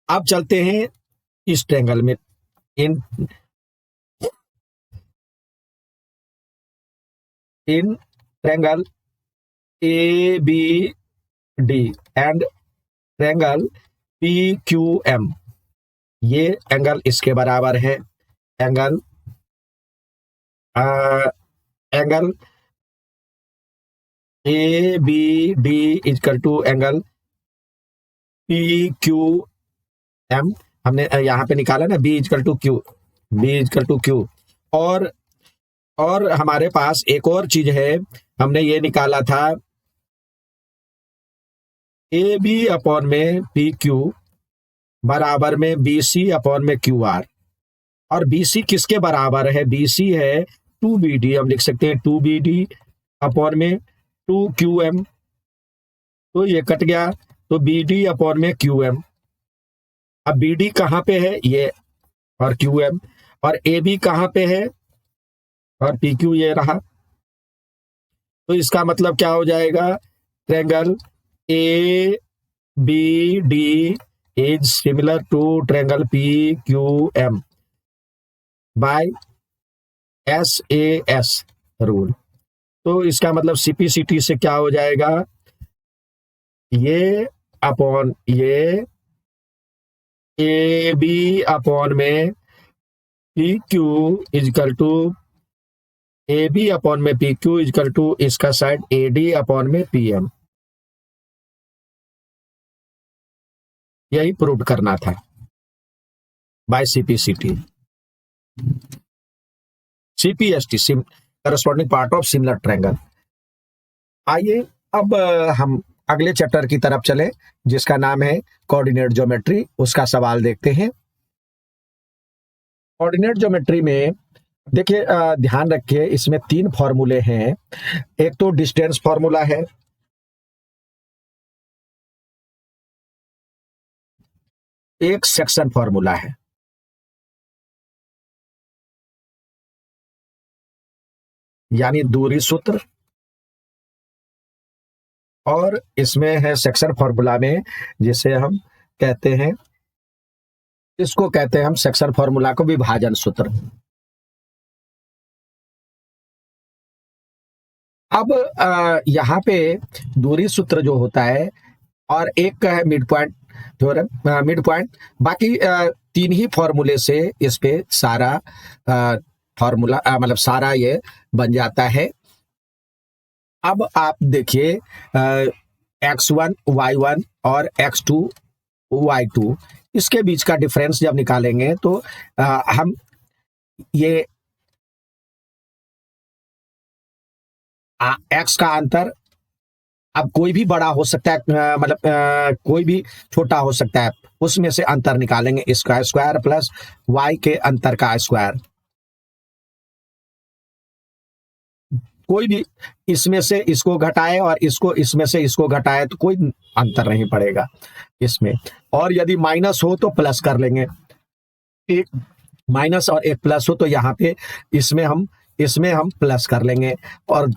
अब चलते हैं इस ट्रायंगल में, in triangle A B D and triangle P Q M. ये एंगल इसके बराबर है, angle A B D is equal to angle P Q M. हमने यहां पे निकाला ना बी इजकल टू क्यू। और हमारे पास एक और चीज है, हमने ये निकाला था ए बी अपॉन में पी क्यू बराबर में बी सी अपॉन में क्यू आर। और बी सी किसके बराबर है, बी सी है 2BD। हम लिख सकते हैं 2BD अपॉन में 2QM। तो ये कट गया, तो BD अपॉन में QM। अब BD कहाँ पे है, ये, और QM, और AB कहाँ पे है, और PQ ये रहा। तो इसका मतलब क्या हो जाएगा, triangle ABD is similar to triangle PQM by SAS rule. तो इसका मतलब CPCT से क्या हो जाएगा, ये अपॉन ये AB अपॉन में PQ is equal to AB upon में PQ इजकल टू इसका साइड AD अपॉन में PM। यही प्रूव करना था by CPCT। CPST corresponding part of similar triangle. आइए अब हम अगले चैप्टर की तरफ चले, जिसका नाम है कोऑर्डिनेट ज्योमेट्री। उसका सवाल देखते हैं। कोऑर्डिनेट ज्योमेट्री में देखिए, ध्यान रखिए, इसमें 3 फॉर्मूले हैं। एक तो डिस्टेंस फॉर्मूला है, एक सेक्शन फॉर्मूला है। यानी दूरी सूत्र, और इसमें है सेक्शन फॉर्मूला में, जिसे हम कहते हैं, इसको कहते हैं हम सेक्शन फॉर्मूला को विभाजन सूत्र। अब यहाँ पे दूरी सूत्र जो होता है, और एक का है mid point theorem, mid point. बाकी 3 ही फॉर्मूले से इस पे सारा फॉर्मूला, मतलब सारा ये बन जाता है। अब आप देखिए, X1 Y1 और X2 Y2, इसके बीच का डिफरेंस जब निकालेंगे तो हम ये X का अंतर, अब कोई भी बड़ा हो सकता है, मतलब कोई भी छोटा हो सकता है, उसमें से अंतर निकालेंगे, इसका स्क्वायर प्लस Y के अंतर का स्क्वायर। कोई भी इसमें से इसको घटाए और इसको इसमें से इसको घटाए तो कोई अंतर नहीं पड़ेगा इसमें। और यदि माइनस हो तो प्लस कर लेंगे, एक माइनस और एक प्लस हो तो यहाँ पे इसमें हम प्लस कर लेंगे, और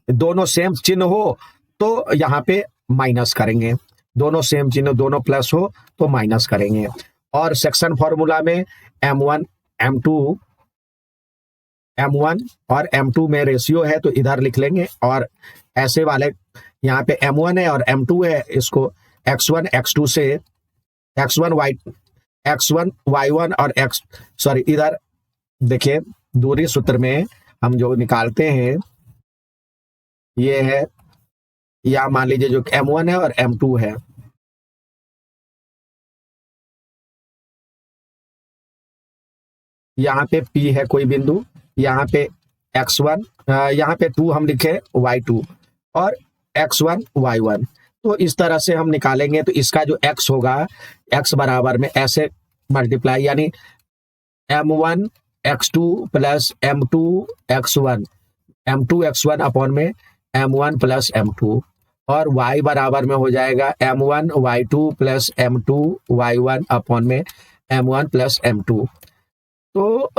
दोनों सेम चिन्ह हो तो यहाँ पे माइनस करेंगे, दोनों सेम चिन्ह, दोनों प्लस हो तो माइनस करेंगे। और सेक्शन फॉर्मूला में M1 M2 M1 और M2 में रेशियो है तो इधर लिख लेंगे, और ऐसे वाले यहाँ पे M1 है और M2 है, इसको X1 X2 से X1 Y1 और इधर देखिए दूरी सूत्र में हम जो निकालते हैं ये है, या मान लीजिए जो M1 है और M2 है, यहाँ पे P है कोई बिंदु, यहाँ पे X1, यहाँ पे 2 हम लिखे Y2 और X1 Y1। तो इस तरह से हम निकालेंगे तो इसका जो X होगा, X बराबर में ऐसे मल्टीप्लाई, यानी M1 X2 plus M2 X1 upon में M1 प्लस M2, और Y बराबर में हो जाएगा M1 Y2 plus M2 Y1 upon में M1 प्लस M2। तो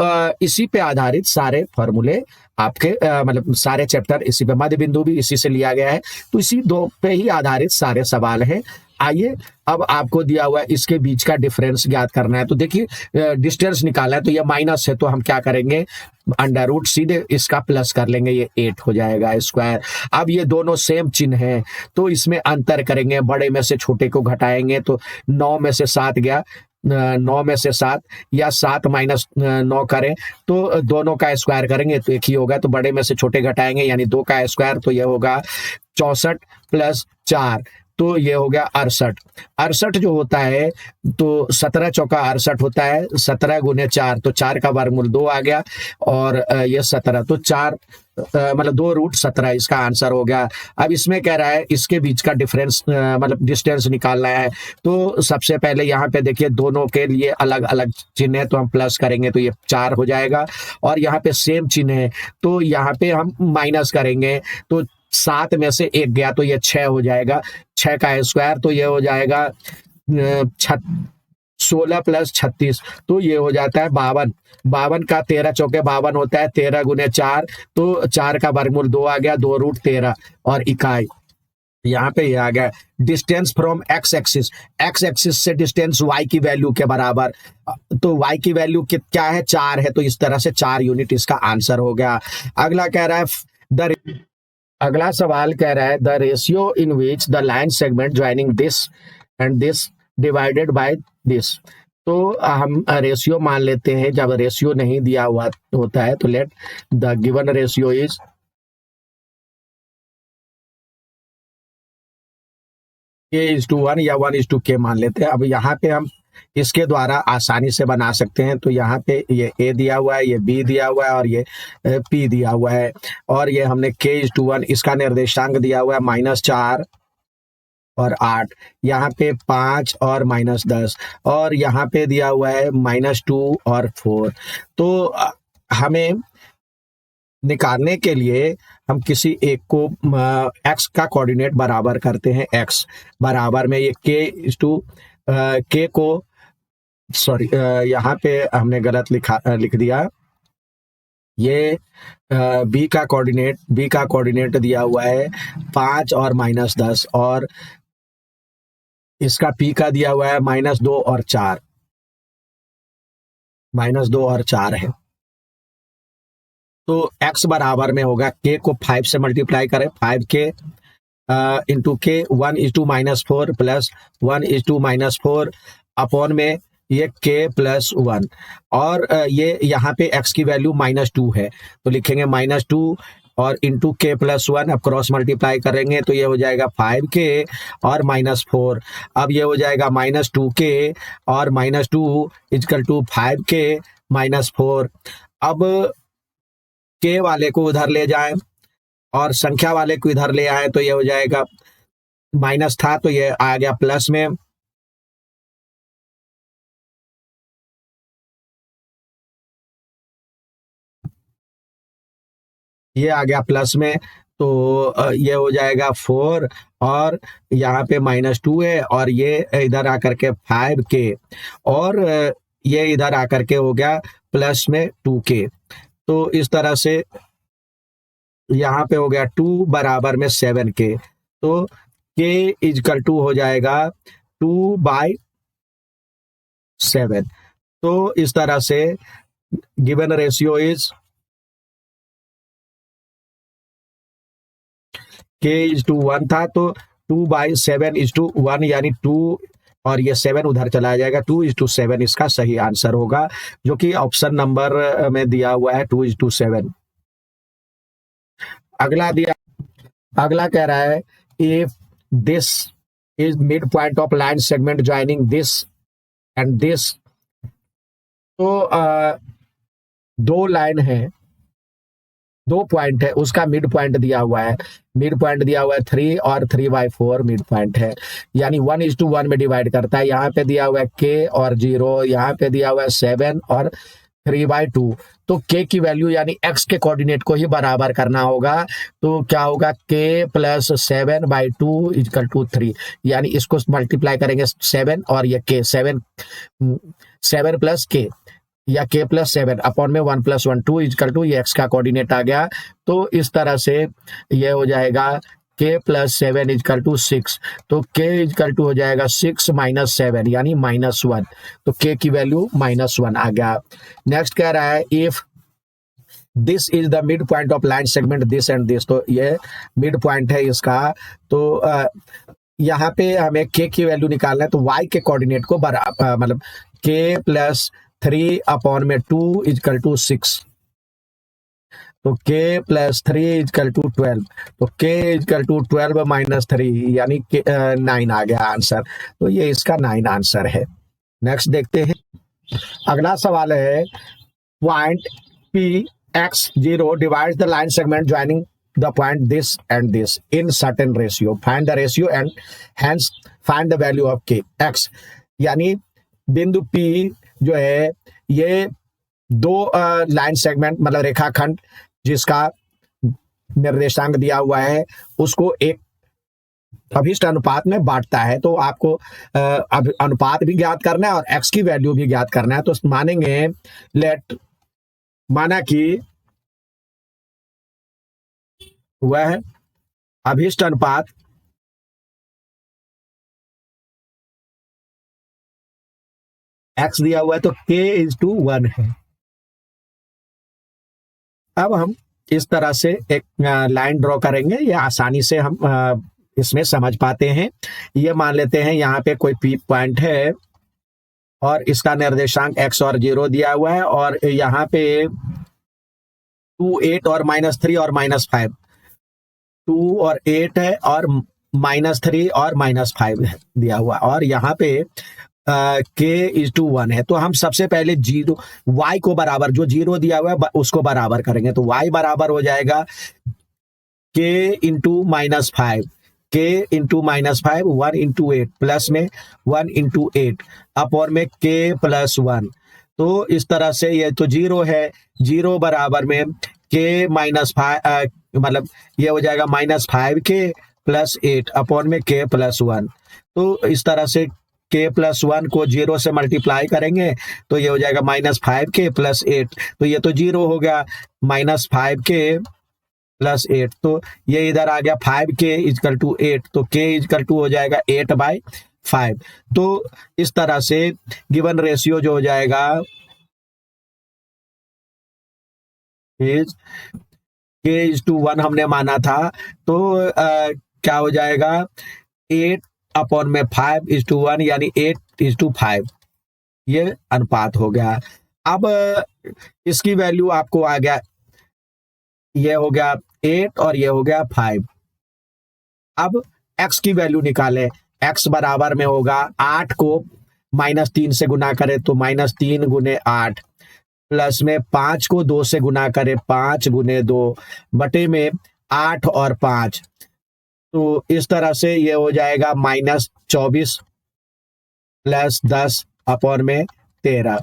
इसी पे आधारित सारे फॉर्मूले आपके मतलब सारे चैप्टर इसी पे, मध्य बिंदु भी इसी से लिया गया है, तो इसी दो पे ही आधारित सारे सवाल हैं। आइए अब आपको दिया हुआ है इसके बीच का डिफरेंस ज्ञात करना है। तो देखिए डिस्टेंस निकाला है तो ये माइनस है, तो हम क्या करेंगे, अंडर रूट सीधे इसका प्लस कर लेंगे, ये 8 हो जाएगा स्क्वायर। अब ये दोनों सेम चिन्ह हैं तो इसमें अंतर करेंगे, बड़े में से छोटे को घटाएंगे तो 9 में से 7 गया, 9 में से 7 या 7 माइनस 9 करें तो दोनों का स्क्वायर करेंगे तो एक ही होगा, तो बड़े में से छोटे घटाएंगे यानी 2 का स्क्वायर, तो ये होगा 64 प्लस 4 तो ये हो गया 68 जो होता है तो 17 चौका 68 होता है, 17 गुने 4 तो 4 का वर्गमूल 2 आ गया, और ये 17 तो 4 मतलब 2 रूट 17 इसका आंसर हो गया। अब इसमें कह रहा है इसके बीच का डिफरेंस मतलब डिस्टेंस निकालना है, तो सबसे पहले यहाँ पे देखिए दोनों के लिए अलग अलग चिन्ह है तो हम प्लस करेंगे तो ये 4 हो जाएगा, और यहाँ पे सेम चिन्ह है तो यहाँ पे हम माइनस करेंगे तो 7 में से 1 गया तो ये 6 हो जाएगा, 6 का स्क्वायर तो ये हो जाएगा 16 प्लस 36 तो ये हो जाता है 52। 52 का 13 चौके 52 होता है, 13 गुने 4 तो 4 का वर्गमूल 2 आ गया, 2 रूट 13 और इकाई यहाँ पे ये आ गया। डिस्टेंस फ्रॉम एक्स एक्सिस से डिस्टेंस y की वैल्यू के बराबर, तो y की वैल्यू क्या है 4 है, तो इस तरह से 4 यूनिट इसका आंसर हो गया। अगला कह रहा है अगला सवाल कह रहा है the ratio in which the line segment joining this and this divided by this. तो हम रेशियो मान लेते हैं, जब रेशियो नहीं दिया हुआ होता है तो let the given ratio is k:1 या 1:k मान लेते हैं। अब यहाँ पे हम इसके द्वारा आसानी से बना सकते हैं, तो यहाँ पे ये a दिया हुआ है, ये b दिया हुआ है और ये p दिया हुआ है, और ये हमने k:1 इसका निर्देशांक दिया हुआ है -4 और 8, यहाँ पे 5 और -10, और यहाँ पे दिया हुआ है -2 और 4। तो हमें निकालने के लिए हम किसी एक को x का कोऑर्डिनेट बराबर करते हैं, x बराबर में ये k को सॉरी यहाँ पे हमने गलत लिख दिया, ये b का कोऑर्डिनेट दिया हुआ है 5 और -10, और इसका p का दिया हुआ है -2 और 4, -2 और 4 है। तो x बराबर में होगा, k को 5 से मल्टीप्लाई करें, 5k into k 1:-4 plus 1:-4 upon में ये k प्लस 1, और ये यहाँ पे x की वैल्यू -2 है तो लिखेंगे -2 और इंटू k प्लस 1, अब क्रॉस मल्टीप्लाई करेंगे तो ये हो जाएगा 5k और -4, अब ये हो जाएगा -2k और -2 इक्वल टू 5k -4। अब k वाले को उधर ले जाएं और संख्या वाले को इधर ले आए तो ये हो जाएगा, माइनस था तो ये आ गया प्लस में, ये आ गया प्लस में, तो ये हो जाएगा 4 और यहाँ पे -2 है, और ये इधर आकर के 5k और ये इधर आकर के हो गया प्लस में 2k। तो इस तरह से यहाँ पे हो गया 2 बराबर में 7k, तो k इक्वल टू हो जाएगा 2/7 7। तो इस तरह से गिवन रेशियो इज k:1 था, तो 2/7:1 यानी 2 और ये 7 उधर चला जाएगा, 2:7 इसका सही आंसर होगा, जो कि ऑप्शन नंबर में दिया हुआ है 2:7। अगला कह रहा है if this is mid point of line segment joining this and this. तो दो लाइन है, 2 पॉइंट है, उसका मिड पॉइंट दिया हुआ है। मिड पॉइंट दिया हुआ है 3 और 3/4 मिड पॉइंट है, यानी 1:1 में डिवाइड करता है। यहाँ पे दिया हुआ है k और 0, यहाँ पे दिया हुआ है 7 और 3/2। तो k की वैल्यू यानी x के कोऑर्डिनेट को ही बराबर करना होगा। तो क्या होगा, k + 7/2 = 3, यानी इसको मल्टीप्लाई करेंगे 7 और ये k, 7 + k या k + 7 अपॉन में 1 + 1 2 = ये x का कोऑर्डिनेट आ गया। तो इस तरह से ये हो जाएगा k + 7 = 6। तो k = हो जाएगा 6 - 7 यानी -1। तो k की वैल्यू -1 आ गया। नेक्स्ट कह रहा है if this is the mid point of line segment this and this. तो ये मिड पॉइंट है इसका। तो यहाँ पे हमें k की वैल्यू निकालना है, तो y के कोऑर्डिनेट को मतलब k + 3/2 = 6। तो k + 3 = 12। तो k = 12 - 3 यानी 9 आ गया आंसर। तो ये इसका 9 आंसर है। नेक्स्ट देखते हैं। अगला सवाल है point P(x0) divides the line segment joining the point this and this in certain ratio, find the ratio and hence find the value of k x। यानी बिंदु P जो है ये 2 लाइन सेगमेंट मतलब रेखाखंड जिसका निर्देशांक दिया हुआ है उसको एक अभिष्ट अनुपात में बांटता है। तो आपको अब अनुपात भी ज्ञात करना है और x की वैल्यू भी ज्ञात करना है। तो मानेंगे माना कि वह अभिष्ट अनुपात x दिया हुआ है, तो k:1 है। अब हम इस तरह से एक लाइन ड्रॉ करेंगे, ये आसानी से हम इसमें समझ पाते हैं। ये मान लेते हैं यहाँ पे कोई P पॉइंट है और इसका निर्देशांक x और 0 दिया हुआ है, और यहाँ पे 2 8 और -3 और -5, 2 और 8 है और -3 और -5 है दिया हुआ, और यहाँ पे k:1 है। तो हम सबसे पहले 0 y को बराबर, जो 0 दिया हुआ है उसको बराबर करेंगे। तो y बराबर हो जाएगा k × -5, k × -5 1 × 8 प्लस में 1 × 8 अपॉन में k + 1। तो इस तरह से ये तो 0 है, 0 बराबर में k -5 मतलब ये हो जाएगा -5k + 8 अपॉन में k + 1। तो इस तरह से k + 1 को 0 से मल्टीप्लाई करेंगे तो ये हो जाएगा -5k + 8। तो ये तो 0 हो गया, -5k + 8, तो ये इधर आ गया 5k = 8। तो k = हो जाएगा 8/5। तो इस तरह से गिवन रेशियो जो हो जाएगा इज k:1 हमने माना था, तो क्या हो जाएगा 8/5:1 यानी 8:5। ये अनुपात हो गया। अब इसकी वैल्यू आपको आ गया, ये हो गया 8 और ये हो गया 5। अब x की वैल्यू निकालें। x बराबर में होगा 8 को -3 से गुना करें तो -3 × 8 प्लस में 5 को 2 से गुना करें 5 × 2 बटे में 8 और 5। तो इस तरह से ये हो जाएगा -24 + 10 अपॉन में 13।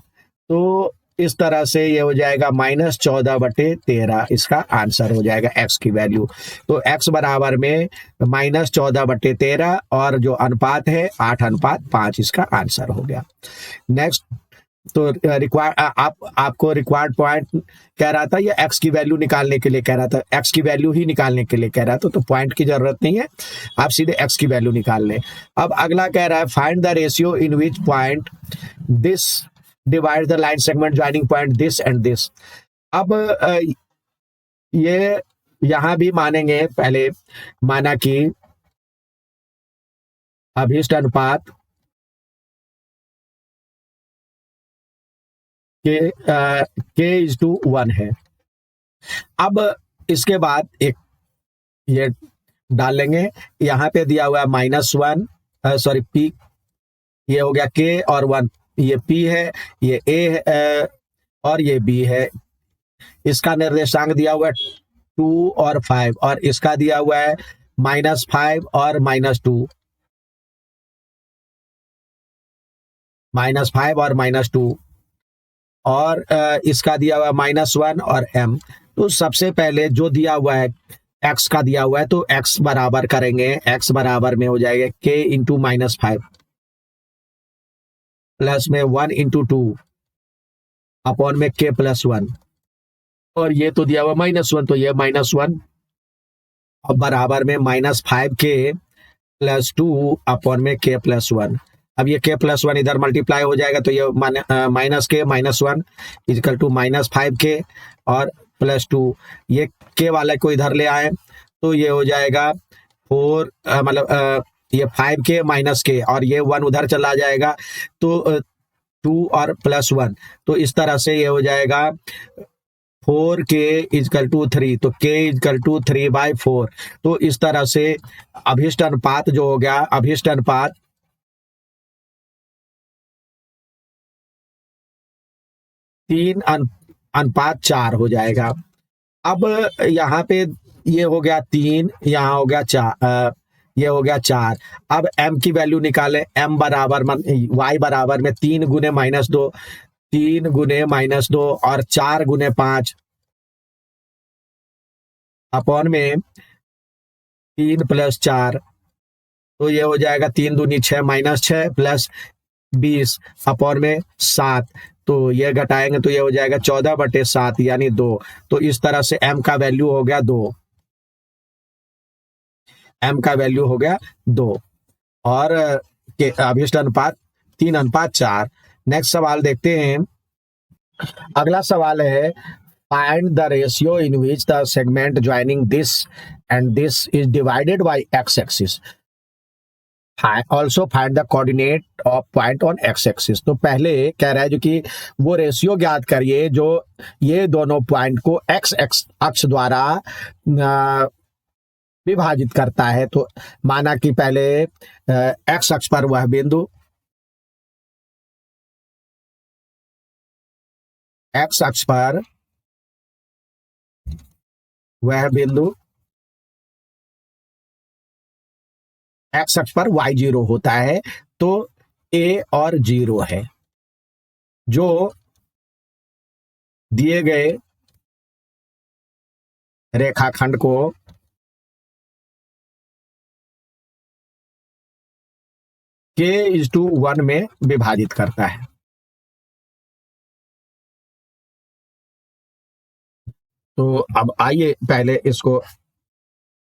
तो इस तरह से ये हो जाएगा -14/13। इसका आंसर हो जाएगा x की वैल्यू। तो x बराबर में -14/13 और जो अनुपात है 8:5 इसका आंसर हो गया। नेक्स्ट तो आपको रिक्वायर्ड पॉइंट कह रहा था या एक्स की वैल्यू निकालने के लिए कह रहा था? एक्स की वैल्यू ही निकालने के लिए कह रहा था, तो पॉइंट की जरूरत नहीं है, आप सीधे एक्स की वैल्यू निकाल लें। अब अगला कह रहा है find the ratio in which point this divide the line segment joining point this and this. अब ये यहां भी मानेंगे, पहले माना कि अभिष्ट अनुपात k/1 है। अब इसके बाद एक ये डाल लेंगे, यहाँ पे दिया हुआ है -1, सॉरी p, ये हो गया k और 1, ये p है, ये a है और ये b है। इसका निर्देशांक दिया हुआ है 2 और 5 और इसका दिया हुआ है -5 और -2, -5 और -2 और इसका दिया हुआ है -1 और m। तो सबसे पहले जो दिया हुआ है x का दिया हुआ है, तो x बराबर करेंगे, x बराबर में हो जाएगा k इंटू -5 प्लस में 1 इंटू 2 अपॉन में k प्लस 1, और ये तो दिया हुआ -1, तो ये -1 और बराबर में -5k प्लस 2 अपॉन में k प्लस 1। अब ये k प्लस 1 इधर मल्टीप्लाई हो जाएगा, तो ये -k -1 इजकल टू -5k और प्लस 2, ये k वाले को इधर ले आए तो ये हो जाएगा 4, मतलब ये 5k माइनस k और ये 1 उधर चला जाएगा, तो 2 और प्लस 1, तो इस तरह से ये हो जाएगा 4k इजकल टू 3, तो k इजकल टू 3/4। तो इस तरह से अभिष्ट अनुपात जो हो गया, अभिष्ट अनुपात 3:4 हो जाएगा। अब यहाँ पे ये हो गया 3, यहाँ हो गया 4, ये हो गया 4। अब m की वैल्यू निकालें, m बराबर y बराबर में 3 गुने -2, 3 गुने -2 और 4 गुने 5 अपॉन में 3 प्लस 4, तो ये हो जाएगा 3 दूनी 6 -6 प्लस 20 अपॉन में 7, तो ये घटाएंगे तो ये हो जाएगा 14/7 यानी 2। तो इस तरह से m का वैल्यू हो गया 2, m का वैल्यू हो गया 2 और अभिष्ट अनुपात 3:4। नेक्स्ट सवाल देखते हैं। अगला सवाल है find the ratio in which the segment joining this and this is divided by x axis, also find the coordinate of point on x axis. तो पहले कह रहा है जो कि वो रेशियो ज्ञात करिए जो ये दोनों पॉइंट को x अक्ष द्वारा विभाजित करता है। तो माना कि पहले x अक्ष पर वह बिंदु, x अक्ष पर वह बिंदु, x अक्ष पर y0 होता है, तो a और 0 है, जो दिए गए रेखाखंड को k/1 में विभाजित करता है। तो अब आइए पहले इसको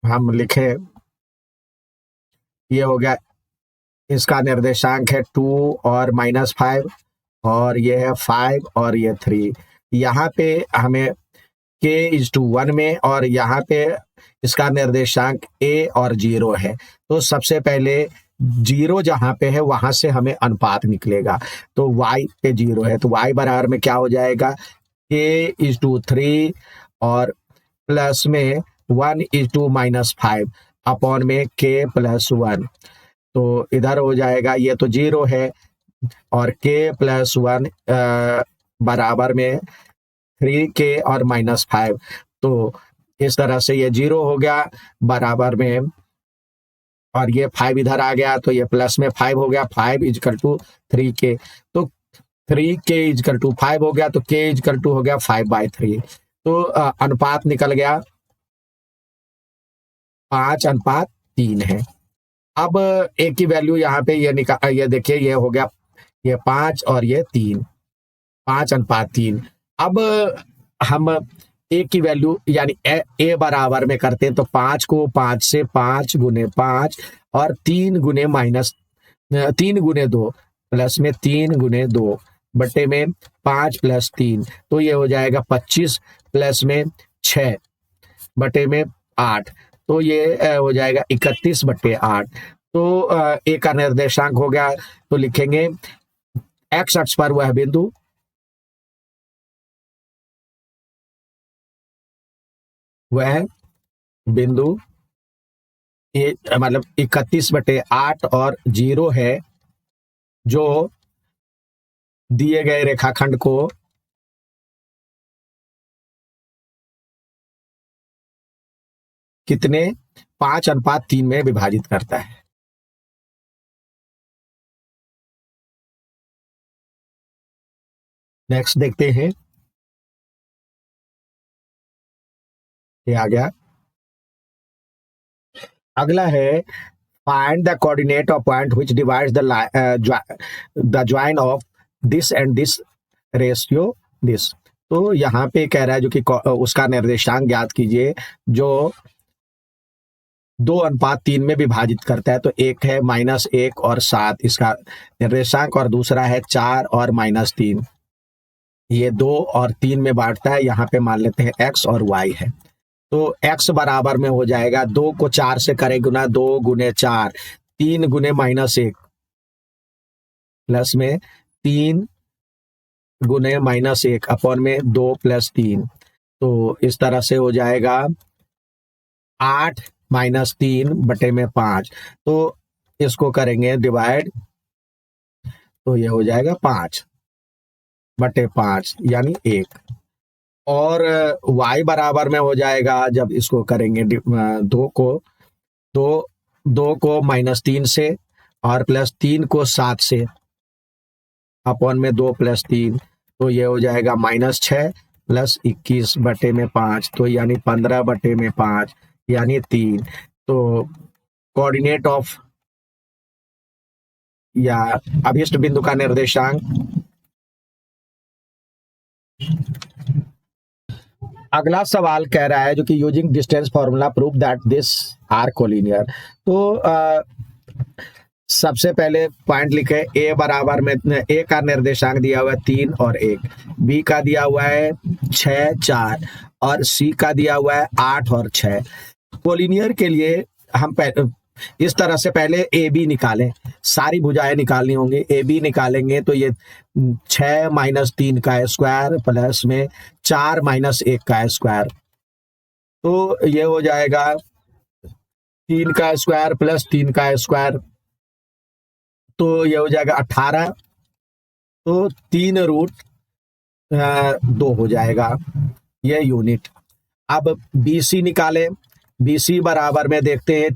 हम लिखें। ये हो गया, इसका निर्देशांक है 2 और -5 और ये है 5 और ये 3। यहाँ पे हमें k/1 में और यहाँ पे इसका निर्देशांक a और 0 है। तो सबसे पहले 0 जहाँ पे है वहां से हमें अनुपात निकलेगा, तो y पे 0 है, तो y बराबर में क्या हो जाएगा k/3 और प्लस में 1:-5 अपॉन में k प्लस 1। तो इधर हो जाएगा, ये तो 0 है और k प्लस 1 बराबर में 3k और -5, तो इस तरह से ये 0 हो गया बराबर में, और ये 5 इधर आ गया तो ये प्लस में 5 हो गया, 5 इजकल टू 3k, तो 3k इजकल टू 5 हो गया, तो k इजकल टू हो गया 5/3। तो अनुपात निकल गया 5:3 है। अब a की वैल्यू यहाँ पे ये देखिए, ये हो गया ये 5 और ये 3, 5:3। अब हम ए की वैल्यू यानी ए बराबर में करते हैं, तो 5 को 5 से 5 गुने 5 और 3 गुने माइनस 3 गुने 2 प्लस में 3 गुने 2 बटे में 5 प्लस 3, तो ये हो जाएगा 25 प्लस में 6 बटे में 8, तो ये हो जाएगा 31/8। तो ए का निर्देशांक हो गया, तो लिखेंगे एक्स अक्ष पर वह बिंदु ये मतलब 31/8 और 0 है, जो दिए गए रेखाखंड को कितने 5:3 में विभाजित करता है। नेक्स्ट देखते हैं, ये आ गया। अगला है find the coordinate of point which divides the join of this and this ratio this. तो यहाँ पे कह रहा है जो कि उसका निर्देशांक ज्ञात कीजिए जो 2:3 में विभाजित करता है। तो एक है -1 और 7 इसका निर्देशांक, और दूसरा है 4 और -3, ये 2 और 3 में बांटता है। यहाँ पे मान लेते हैं x और y है। तो x बराबर में हो जाएगा 2 को 4 से करे गुना, 2 गुने 4, 3 गुने -1 प्लस में 3 गुने -1 अपॉन में 2 + 3, तो इस तरह से हो जाएगा 8 - 3 बटे में 5। तो इसको करेंगे डिवाइड, तो ये हो जाएगा 5/5 यानी 1। और y बराबर में हो जाएगा, जब इसको करेंगे 2 को -3 से और +3 को 7 से अपॉन में 2 + 3, तो ये हो जाएगा -6 + 21 बटे में 5, तो यानी 15/5 यानी 3। तो कोऑर्डिनेट ऑफ या अभिष्ट बिंदु का निर्देशांक, अगला सवाल कह रहा है जो कि using distance formula prove that this are collinear. तो सबसे पहले पॉइंट लिखे, ए बराबर में ए का निर्देशांक दिया हुआ है 3 और 1, बी का दिया हुआ है 6 4 और सी का दिया हुआ है 8 और 6। कोलिनियर के लिए हम इस तरह से पहले ए बी निकालें, सारी भुजाएं निकालनी होंगी। ए बी निकालेंगे तो ये 6 - 3 का स्क्वायर प्लस में 4 - 1 का स्क्वायर, तो ये हो जाएगा 3 का स्क्वायर प्लस 3 का स्क्वायर, तो ये हो जाएगा 18। तो 3√2 हो जाएगा ये यूनिट। अब बी सी निकालें, बी सी बराबर में देखते हैं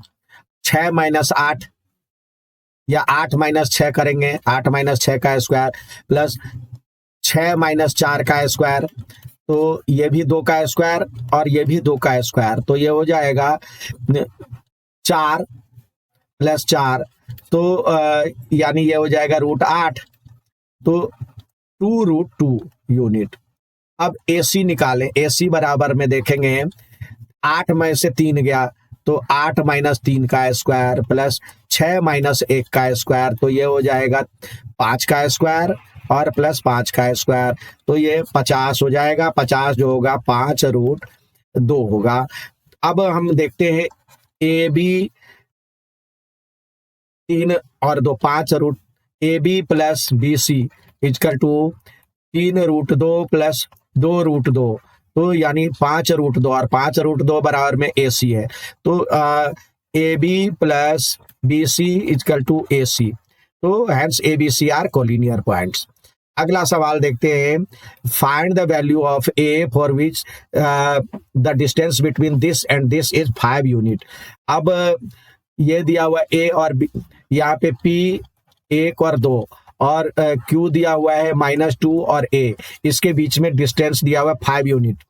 6 - 8 या 8 - 6 करेंगे, 8 - 6 का स्क्वायर प्लस 6 - 4 का स्क्वायर, तो ये भी 2 का स्क्वायर और ये भी 2 का स्क्वायर, तो ये हो जाएगा 4 + 4, तो यानी ये हो जाएगा √8, तो 2√2 यूनिट। अब AC निकालें, AC बराबर में देखेंगे 8 में से 3 गया, तो 8 - 3 का स्क्वायर प्लस 6 - 1 का स्क्वायर, तो ये हो जाएगा 5 का स्क्वायर और प्लस 5 का स्क्वायर, तो ये 50 हो जाएगा। 50 जो होगा 5√2 होगा। अब हम देखते हैं ए बी 3 और 2 5 AB plus BC is equal to 3√2 plus 2√2, तो यानी 5√2 और 5√2 बराबर में AC है, तो AB plus BC is equal to AC, तो hence ABC are collinear points. अगला सवाल देखते हैं, find the value of A for which the distance between this and this is 5 unit. अब ये दिया हुआ A और B, यहाँ पे P 1 और 2 और Q दिया हुआ है -2 और A, इसके बीच में डिस्टेंस दिया हुआ है 5 यूनिट।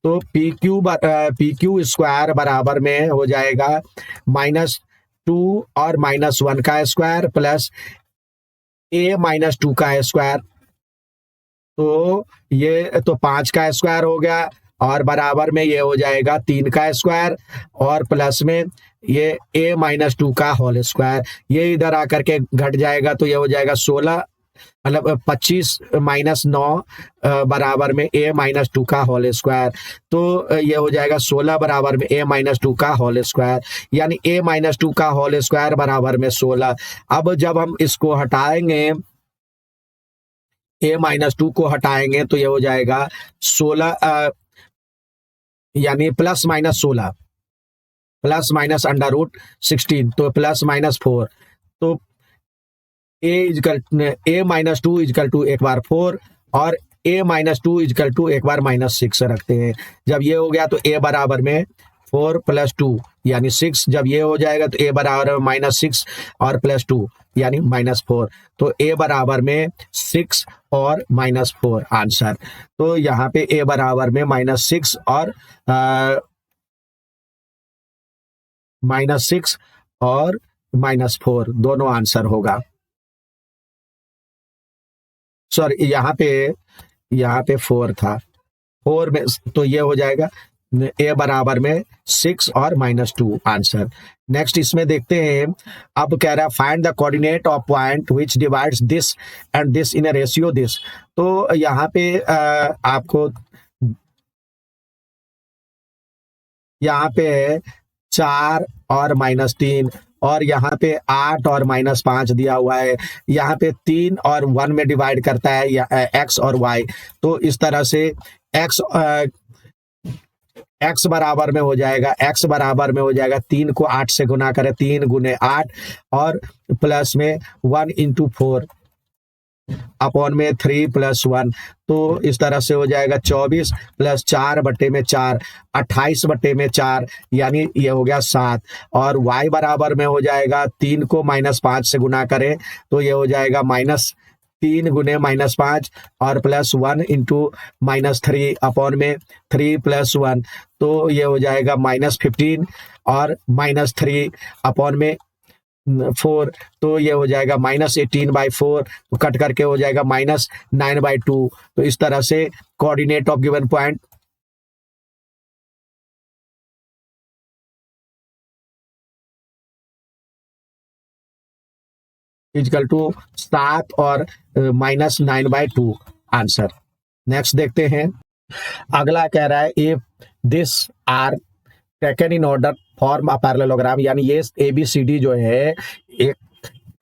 तो PQ स्क्वायर बराबर में हो जाएगा -2 और -1 का स्क्वायर प्लस ए माइनस 2 का स्क्वायर, तो ये तो 5 का स्क्वायर हो गया और बराबर में ये हो जाएगा 3 का स्क्वायर और प्लस में ये ए माइनस 2 का होल स्क्वायर, ये इधर आकर के घट जाएगा तो ये हो जाएगा 16, मतलब 25 माइनस 9 बराबर में ए माइनस 2 का होल स्क्वायर, तो ये हो जाएगा 16 बराबर में ए माइनस 2 का होल स्क्वायर, यानी ए माइनस 2 का होल स्क्वायर बराबर में 16। अब जब हम इसको हटाएंगे, ए माइनस 2 को हटाएंगे तो ये हो जाएगा 16, यानी plus minus 16 plus minus under root 16, तो प्लस माइनस 4, तो ए माइनस 2 इजकल टू एक बार 4 और ए माइनस 2 इजकल टू एक बार माइनस 6 रखते हैं। जब ये हो गया तो ए बराबर में 4 प्लस 2 यानी 6, जब ये हो जाएगा तो ए बराबर में माइनस 6 और प्लस 2 यानी माइनस 4, तो ए बराबर में 6 और माइनस 4 आंसर। तो यहाँ पे ए बराबर में माइनस 6 और माइनस 6 और माइनस 4 दोनों आंसर होगा। सॉरी, यहाँ पे 4 था, 4 में तो ये हो जाएगा ए बराबर में 6 और माइनस 2 आंसर। नेक्स्ट इसमें देखते हैं, अब कह रहा है find the coordinate of point which divides this and this in a ratio this. तो यहाँ पे आपको यहाँ पे 4 और -3 और यहाँ पे 8 और -5 दिया हुआ है, यहाँ पे 3 और 1 में डिवाइड करता है एक्स और वाई। तो इस तरह से एक्स एक्स बराबर में हो जाएगा, एक्स बराबर में हो जाएगा 3 को 8 से गुना करें, 3 गुने 8 और प्लस में 1 इंटू 4 अपॉन में 3 प्लस 1, तो इस तरह से हो जाएगा 24 प्लस 4 बटे में 4 28 बटे में 4, यानी ये हो गया 7। और y बराबर में हो जाएगा 3 को -5 से गुना करें तो ये हो जाएगा -3 गुने -5 और प्लस 1 इंटू -3 अपॉन में 3 प्लस 1, तो ये हो जाएगा -15 और -3 अपॉन में 4, तो ये हो जाएगा -18/4, तो कट करके हो जाएगा -9/2। तो इस तरह से coordinate of given point is equal to 7 और -9/2 आंसर। नेक्स्ट देखते हैं, अगला कह रहा है if this are taken in order form a parallelogram, यानी ये ABCD जो है एक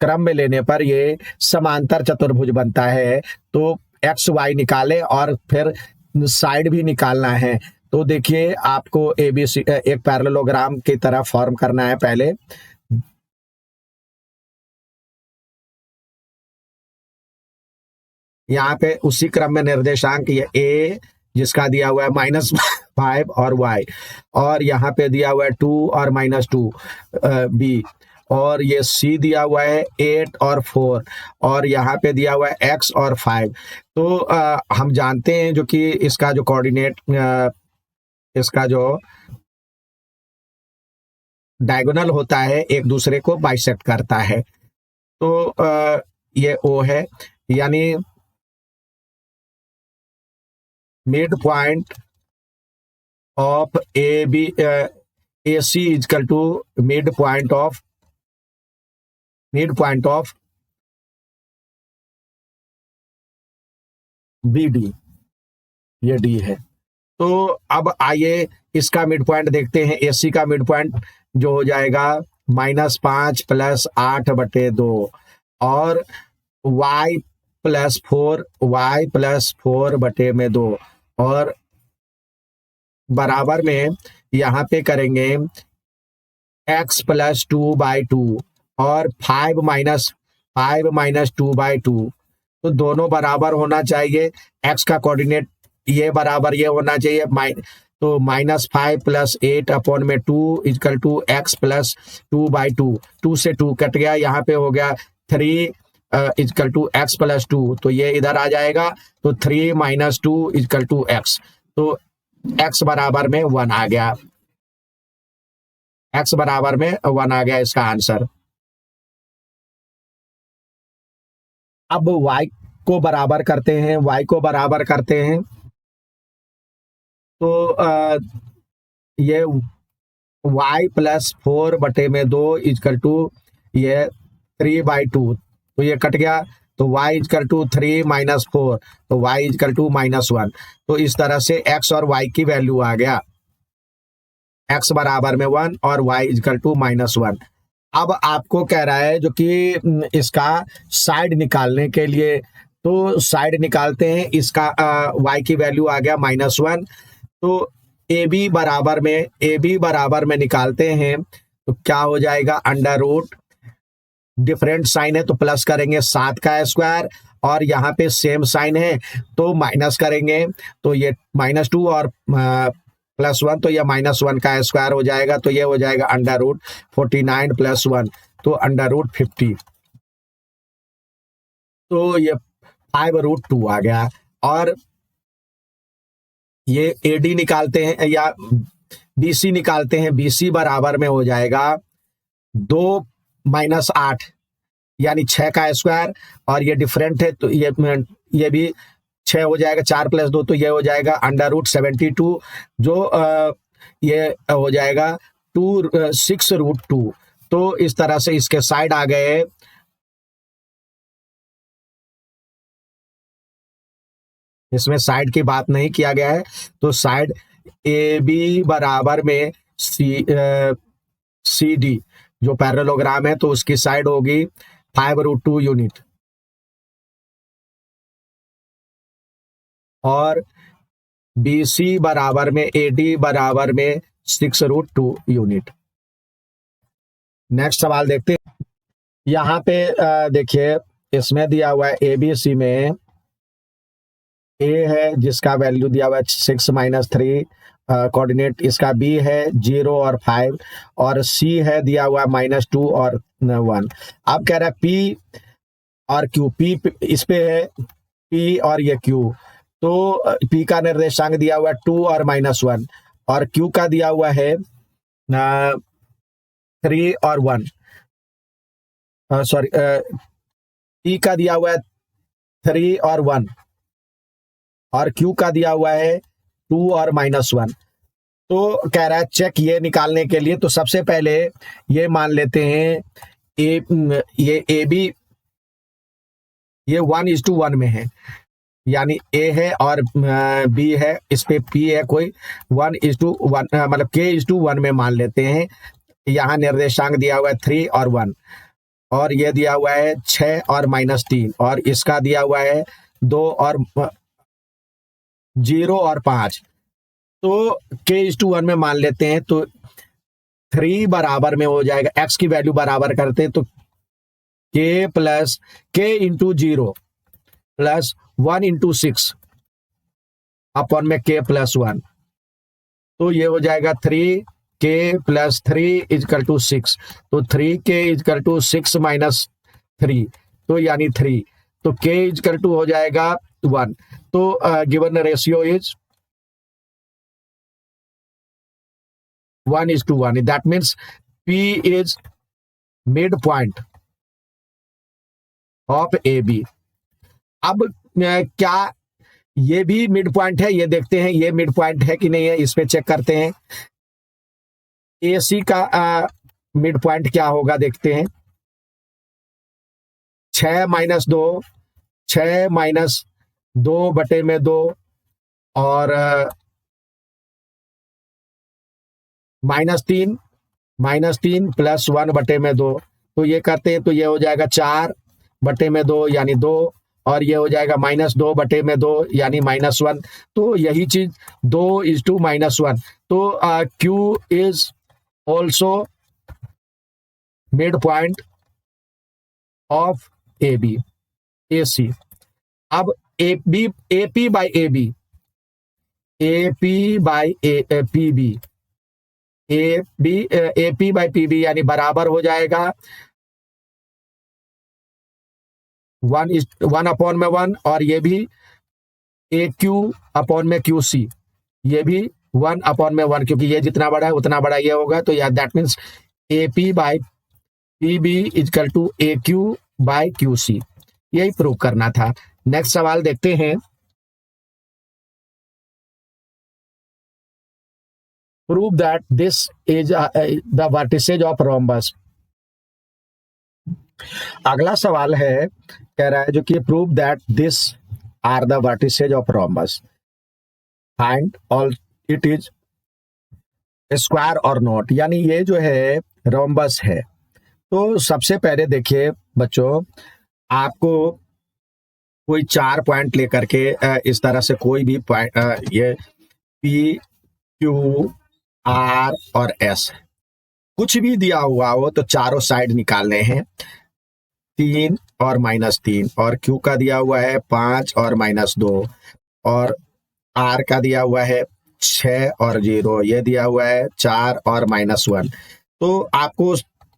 क्रम में लेने पर ये समांतर चतुर्भुज बनता है, तो एक्स वाई निकाले और फिर साइड भी निकालना है। तो देखिए आपको ABC एक पैरेललोग्राम की तरह फॉर्म करना है। पहले यहाँ पे उसी क्रम में निर्देशांक ये ए जिसका दिया हुआ है -5 और y, और यहाँ पे दिया हुआ है 2 और -2 b, और ये C दिया हुआ है 8 और 4, और यहाँ पे दिया हुआ है x और 5। तो हम जानते हैं जो कि इसका जो कोऑर्डिनेट, इसका जो डायगोनल होता है एक दूसरे को बाइसेक्ट करता है, तो ये O है, यानी mid point of AC is equal to mid point of BD, ये D है। तो अब आइए इसका मिड पॉइंट देखते हैं। AC का मिड पॉइंट जो हो जाएगा -5 प्लस 8 बटे 2 और y प्लस 4 बटे में 2, और बराबर में यहाँ पे करेंगे x प्लस 2/2 और 5 माइनस 2/2, तो दोनों बराबर होना चाहिए। x का कोऑर्डिनेट ये बराबर ये होना चाहिए, तो -5 प्लस 8 अपॉन में 2 इजकल टू x प्लस 2/2, 2 से 2 कट गया, यहाँ पे हो गया 3 इजकल टू x प्लस 2, तो ये इधर आ जाएगा, तो 3 - 2 इजकल टू x, तो x बराबर में 1 आ गया, x बराबर में 1 आ गया इसका आंसर। अब y को बराबर करते हैं, y को बराबर करते हैं तो ये y प्लस 4/2 इजकल टू ये 3/2, तो ये कट गया, तो y इजकल टू 3 माइनस 4, तो y इजकल टू -1। तो इस तरह से x और y की वैल्यू आ गया, x बराबर में 1 और y इजकल टू -1। अब आपको कह रहा है जो कि इसका साइड निकालने के लिए, तो साइड निकालते हैं, इसका y की वैल्यू आ गया -1, तो AB बराबर में निकालते हैं तो क्या हो जाएगा, अंडर रूट, डिफरेंट साइन है तो प्लस करेंगे 7 का स्क्वायर, और यहाँ पे सेम साइन है तो माइनस करेंगे, तो ये -2 और +1, तो ये -1 का स्क्वायर हो जाएगा, तो ये हो जाएगा अंडर रूट 49 + 1, तो अंडर रूट 50, तो ये 5√2 आ गया। और ये AD निकालते हैं या BC निकालते हैं, BC बराबर में हो जाएगा 2 - 8 यानी 6 का स्क्वायर, और ये डिफरेंट है तो ये भी 6 हो जाएगा, 4 + 2, तो ये हो जाएगा अंडर रूट 72, जो ये हो जाएगा 6√2। तो इस तरह से इसके साइड आ गए, इसमें साइड की बात नहीं किया गया है, तो साइड AB बराबर में CD जो पैरेललोग्राम है तो उसकी साइड होगी 5√2 यूनिट, और BC बराबर में AD बराबर में 6√2 यूनिट। नेक्स्ट सवाल देखते हैं। यहाँ पे देखिए, इसमें दिया हुआ है ABC में A है जिसका वैल्यू दिया हुआ है 6 - 3 कोऑर्डिनेट, इसका B है 0 और 5, और C है दिया हुआ -2 और 1। अब कह रहा है P और Q, P इस पे है P और ये Q, तो P का निर्देशांक दिया हुआ है 2 और -1, और Q का दिया हुआ है 3 और 1, सॉरी, P का दिया हुआ है 3 और 1, और Q का दिया हुआ है 2 और -1। तो कह रहा है चेक ये निकालने के लिए, तो सबसे पहले ये मान लेते हैं ये AB ये 1:1 में है, यानी A है और B है, इस पे P है कोई, 1:1 मतलब K:1 में मान लेते हैं। यहाँ निर्देशांक दिया हुआ है 3 और 1, और ये दिया हुआ है 6 और -3, और इसका दिया हुआ है 2 और 0 और 5, तो K:1 में मान लेते हैं, तो 3 बराबर में हो जाएगा, x की वैल्यू बराबर करते हैं तो K + K × 0 + 1 × 6 अपॉन में K + 1, तो ये हो जाएगा 3K + 3 = 6, तो 3K = 6 - 3, तो यानी 3, तो K = हो जाएगा 1, तो given ratio is 1:1, that means P is mid point of AB। अब क्या ये भी मिड पॉइंट है, ये देखते हैं ये मिड पॉइंट है कि नहीं है, इस पे चेक करते हैं। AC का मिड पॉइंट क्या होगा देखते हैं, 6 - 2, 6 - 2/2 और -3 + 1/2, तो ये करते हैं तो ये हो जाएगा 4/2 यानी 2, और ये हो जाएगा -2/2 यानी -1, तो यही चीज 2:1, तो Q is also mid point of AB AC। अब AP by AB, PB, AP by PB यानी बराबर हो जाएगा 1/1, और ये भी AQ/में QC, ये भी 1/1, क्योंकि ये जितना बड़ा है उतना बड़ा ये होगा, तो या that means AP by PB = AQ by QC। यही प्रूव करना था। नेक्स्ट सवाल देखते हैं। Prove that this is the vertices of rhombus. अगला सवाल है, कह रहा है जो कि prove that this are the vertices of rhombus, find all it is square और नॉट। यानी ये जो है रोम्बस है। तो सबसे पहले देखिए बच्चों, आपको कोई 4 पॉइंट लेकर के इस तरह से कोई भी पॉइंट, ये पी क्यू आर और एस कुछ भी दिया हुआ हो तो चारों साइड निकालने हैं। 3 और -3, और क्यू का दिया हुआ है 5 और -2, और आर का दिया हुआ है 6 और 0, ये दिया हुआ है 4 और -1। तो आपको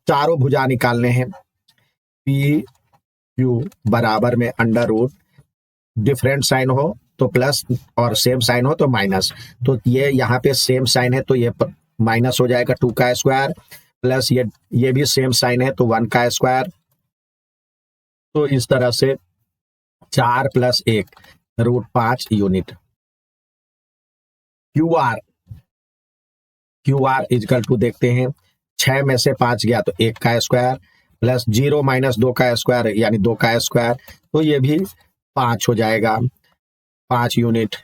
चारों भुजा निकालने हैं। पी क्यू बराबर में अंडर रूट, डिफरेंट साइन हो तो प्लस और सेम साइन हो तो माइनस। तो ये यहाँ पे सेम साइन है तो ये माइनस हो जाएगा 2 का स्क्वायर, प्लस ये भी सेम साइन है तो 1 का स्क्वायर। तो इस तरह से 4 + 1 √5 unit. Q R is equal to देखते हैं, 6 में से 5 गया तो 1 का स्क्वायर, प्लस 0 - 2 का स्क्वायर यानी 2 का स्क्वायर, तो ये भी 5 हो जाएगा, 5 यूनिट।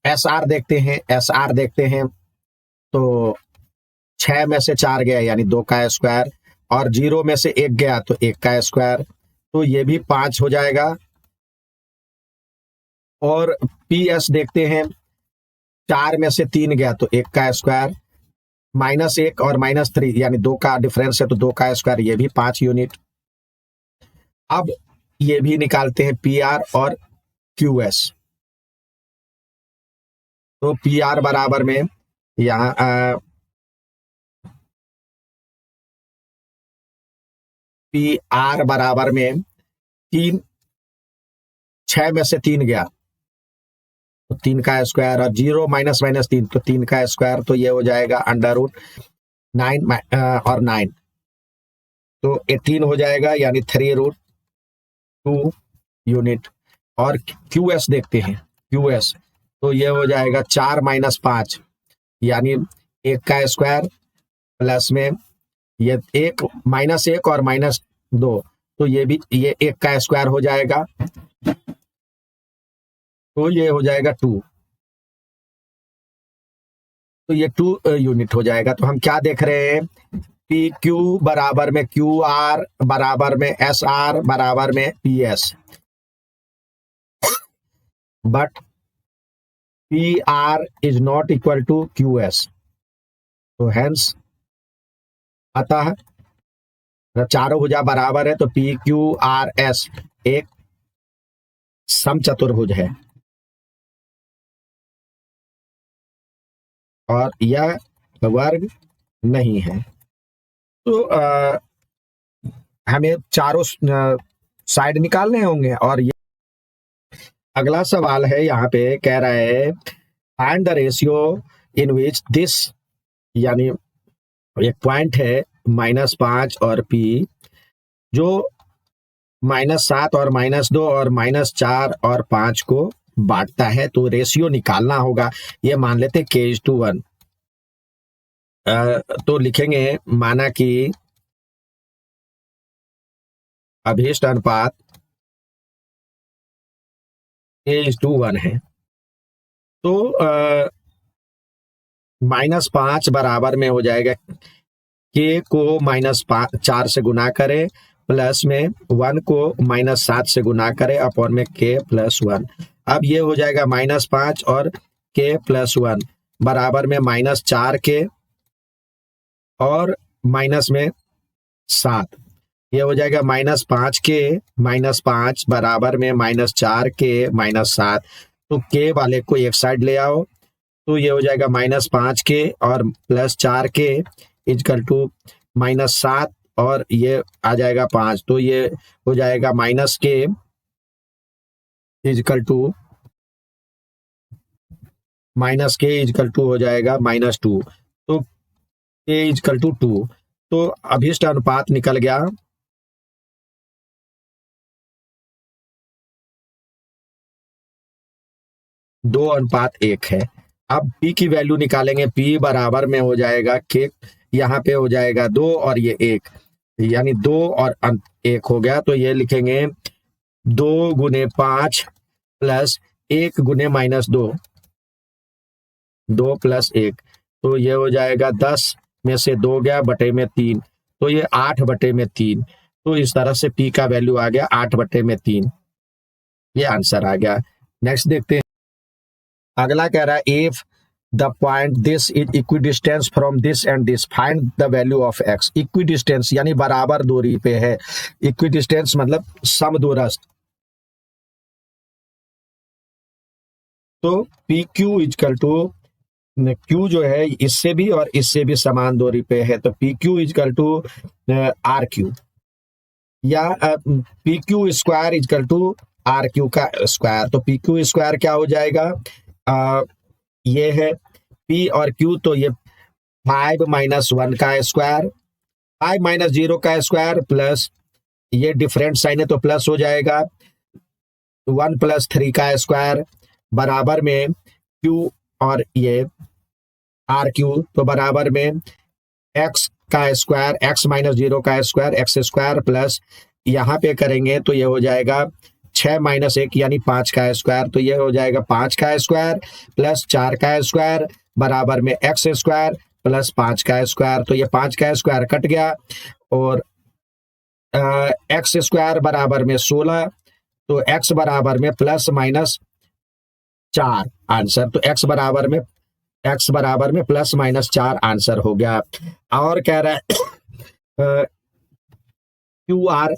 एस आर देखते हैं तो 6 में से 4 गया यानी 2 का स्क्वायर, और 0 में से 1 गया तो 1 का स्क्वायर, तो ये भी 5 हो जाएगा। और पी एस देखते हैं, 4 में से 3 गया तो 1 का स्क्वायर, -1 और -3 यानी 2 का डिफरेंस है तो 2 का स्क्वायर, ये भी 5 यूनिट। अब ये भी निकालते हैं पी आर और क्यू एस। तो पी आर बराबर में यहाँ पी आर बराबर में 3, 6 में से 3 गया तो 3 का स्क्वायर, और 0 -3 तो 3 का स्क्वायर, तो ये हो जाएगा अंडर रूट 9 और 9 तो 18 हो जाएगा यानी 3√2 यूनिट। और क्यू एस देखते हैं, क्यू एस तो ये हो जाएगा 4 - 5 यानी 1 का स्क्वायर, प्लस में ये -1 और -2 तो ये 1 का स्क्वायर हो जाएगा, तो ये हो जाएगा 2, तो ये 2 यूनिट हो जाएगा। तो हम क्या देख रहे हैं, पी क्यू बराबर में क्यू आर बराबर में एस आर बराबर में P S, but P R is not equal to Q S. तो हेंस अतः जब चारों भुजा बराबर है तो पी क्यू आर एस एक समचतुर्भुज है, और यह वर्ग नहीं है। तो हमें चारों साइड निकालने होंगे। और ये अगला सवाल है, यहाँ पे कह रहा है find the ratio in which this, यानी एक पॉइंट है -5 और पी जो -7 और -2 और -4 और 5 को बांटता है, तो रेशियो निकालना होगा। ये मान लेते K:1। तो लिखेंगे, माना कि अभीष्ट अनुपात K:1 है, तो -5 बराबर में हो जाएगा K को -4 से गुना करें, प्लस में 1 को -7 से गुना करें, अपॉन में K+1। अब ये हो जाएगा -5 और K+1 बराबर में -4K और माइनस में 7, ये हो जाएगा -5K -5 बराबर में -4K -7। तो K वाले को एक साइड ले आओ, तो ये हो जाएगा -5K और +4K इजकल टू -7, और ये आ जाएगा 5, तो ये हो जाएगा -K इजकल टू हो जाएगा -2, तो K इजकल टू 2। तो अभिष्ट अनुपात निकल गया 2:1 है। अब p की वैल्यू निकालेंगे, p बराबर में हो जाएगा k, यहाँ पे हो जाएगा 2 और ये 1, यानी 2 और 1 हो गया, तो ये लिखेंगे 2 गुने 5 प्लस 1 गुने -2, 2 + 1, तो ये हो जाएगा 10 में से 2 गया बटे में 3, तो ये 8/3। तो इस तरह से p का वैल्यू आ गया 8/3, ये आंसर आ गया। नेक्स्ट देखते हैं, अगला कह रहा है if the point this is equidistance from this and this, find the value of x। Equidistance यानी बराबर दूरी पे है, इक्विडिस्टेंस मतलब समदूरस्थ। तो P Q is equal to, Q जो है इससे भी और इससे भी समान दूरी पे है, तो P Q is equal to R Q, या P Q square is equal to R Q का स्क्वायर। तो पी क्यू स्क्वायर क्या हो जाएगा, ये है p और q, तो ये 5 - 1 का स्क्वायर, 5 - 0 का स्क्वायर, प्लस ये डिफरेंट साइन है तो प्लस हो जाएगा 1 + 3 का स्क्वायर, बराबर में q और ये आर क्यू, तो बराबर में x का स्क्वायर, x - 0 का स्क्वायर, x स्क्वायर, प्लस यहाँ पे करेंगे तो ये हो जाएगा 6 - 1 यानी 5 का स्क्वायर, तो ये हो जाएगा 5 का स्क्वायर प्लस 4 का स्क्वायर, बराबर में x स्क्वायर प्लस 5 का स्क्वायर, तो ये 5 का स्क्वायर कट गया, और x स्क्वायर बराबर में 16, तो x बराबर में +- 4 आंसर, तो x बराबर में +- 4 आंसर हो गया। और कह रहा है Q R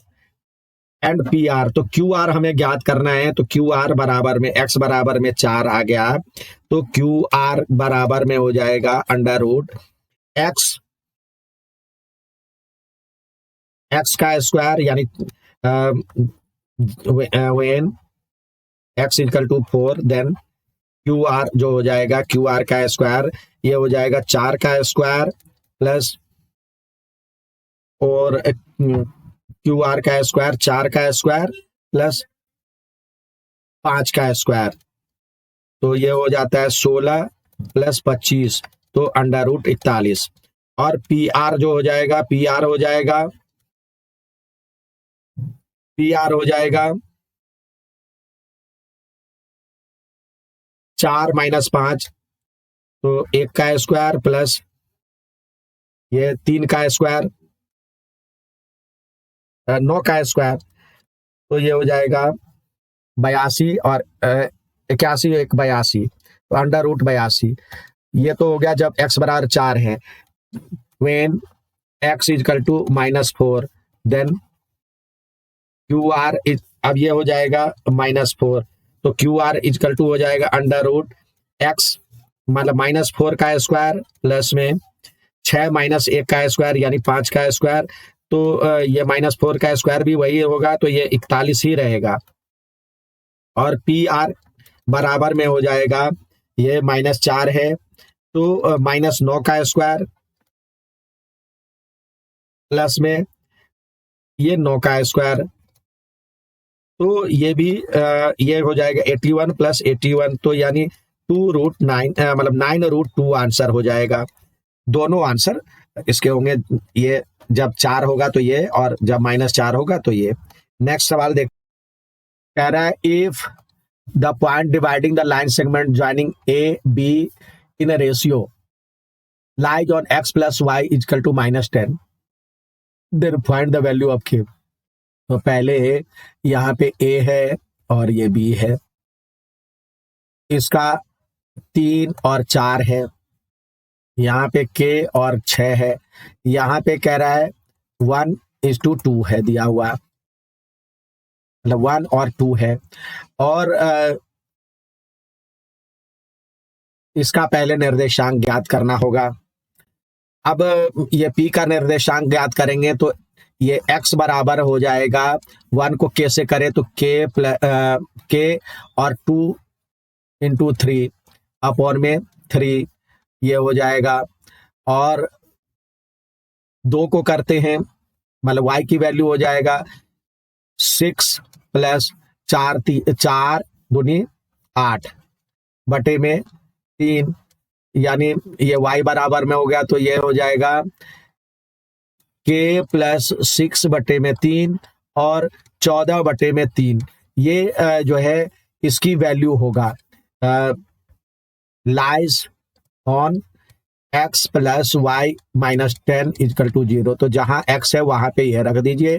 and P R, तो क्यू आर हमें ज्ञात करना है, तो क्यू आर बराबर में x बराबर में 4 आ गया, तो क्यू आर बराबर में हो जाएगा √x का स्क्वायर, यानी when x = 4, then Q R जो हो जाएगा, क्यू आर का स्क्वायर ये हो जाएगा 4 का स्क्वायर प्लस, और क्यू आर का स्क्वायर 4 का स्क्वायर प्लस 5 का स्क्वायर, तो ये हो जाता है 16 + 25, तो √41। और पी आर जो हो जाएगा, पी आर हो जाएगा 4 - 5, तो 1 का स्क्वायर प्लस ये 3 का स्क्वायर, 9 का स्क्वायर, तो ये हो जाएगा 82 और 81, 1 82, तो √82। ये तो हो गया जब x बराबर 4 है। when x = -4, then Q R is, अब ये हो जाएगा -4, तो क्यू आर इजकल टू हो जाएगा √x, मतलब -4 का स्क्वायर प्लस में 6 - 1 का स्क्वायर यानी 5 का स्क्वायर, तो ये -4 का स्क्वायर भी वही होगा, तो ये 41 ही रहेगा। और पी आर बराबर में हो जाएगा, ये -4 है, तो -9 का स्क्वायर प्लस में ये 9 का स्क्वायर, तो ये भी ये हो जाएगा 81 + 81, तो यानी 2√9, मतलब 9√2 आंसर हो जाएगा। दोनों आंसर इसके होंगे, ये जब 4 होगा तो ये, और जब -4 होगा तो ये। नेक्स्ट सवाल देख, कह रहा है if the point dividing the line segment joining A B in a ratio lies on x + y = -10, then find the value of k। तो पहले यहाँ पे a है और ये b है, इसका 3 और 4 है, यहाँ पे k और 6 है, यहाँ पे कह रहा है 1:2 है दिया हुआ, मतलब 1 और 2 है, और इसका पहले निर्देशांक ज्ञात करना होगा। अब ये p का निर्देशांक ज्ञात करेंगे तो ये x बराबर हो जाएगा, 1 को k से करे तो k और 2 × 3 अपॉन में 3, ये हो जाएगा, और 2 को करते हैं, मतलब y की वैल्यू हो जाएगा 6 + 4 × 4 = 8, बटे में 3, यानी ये y बराबर में हो गया तो ये हो जाएगा k प्लस 6 बटे में 3 और 14 बटे में 3। ये जो है इसकी वैल्यू होगा lies on x plus y minus 10 equal to 0। तो जहां x है वहां पे ये रख दीजिए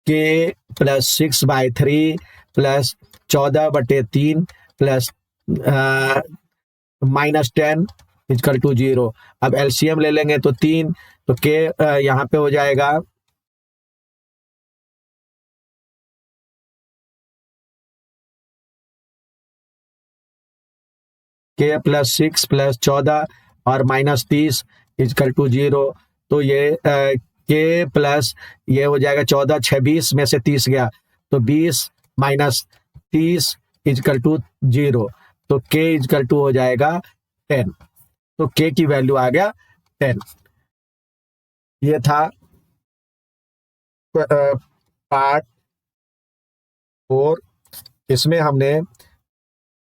k plus 6/3 plus 14/3 plus minus 10 equal to 0। अब एलसीएम ले लेंगे तो 3, तो k यहाँ पे हो जाएगा k प्लस 6 प्लस 14 और माइनस 30 इजकल टू 0। तो ये k प्लस ये हो जाएगा 14, 26 में से 30 गया तो 20 माइनस 30 इजकल टू 0। तो k इजकल टू हो जाएगा 10। तो k की वैल्यू आ गया 10। ये था पार्ट 4। इसमें हमने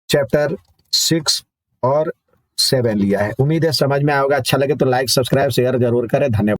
चैप्टर 6 और 7 लिया है। उम्मीद है समझ में आएगा। अच्छा लगे तो लाइक सब्सक्राइब शेयर जरूर करें। धन्यवाद।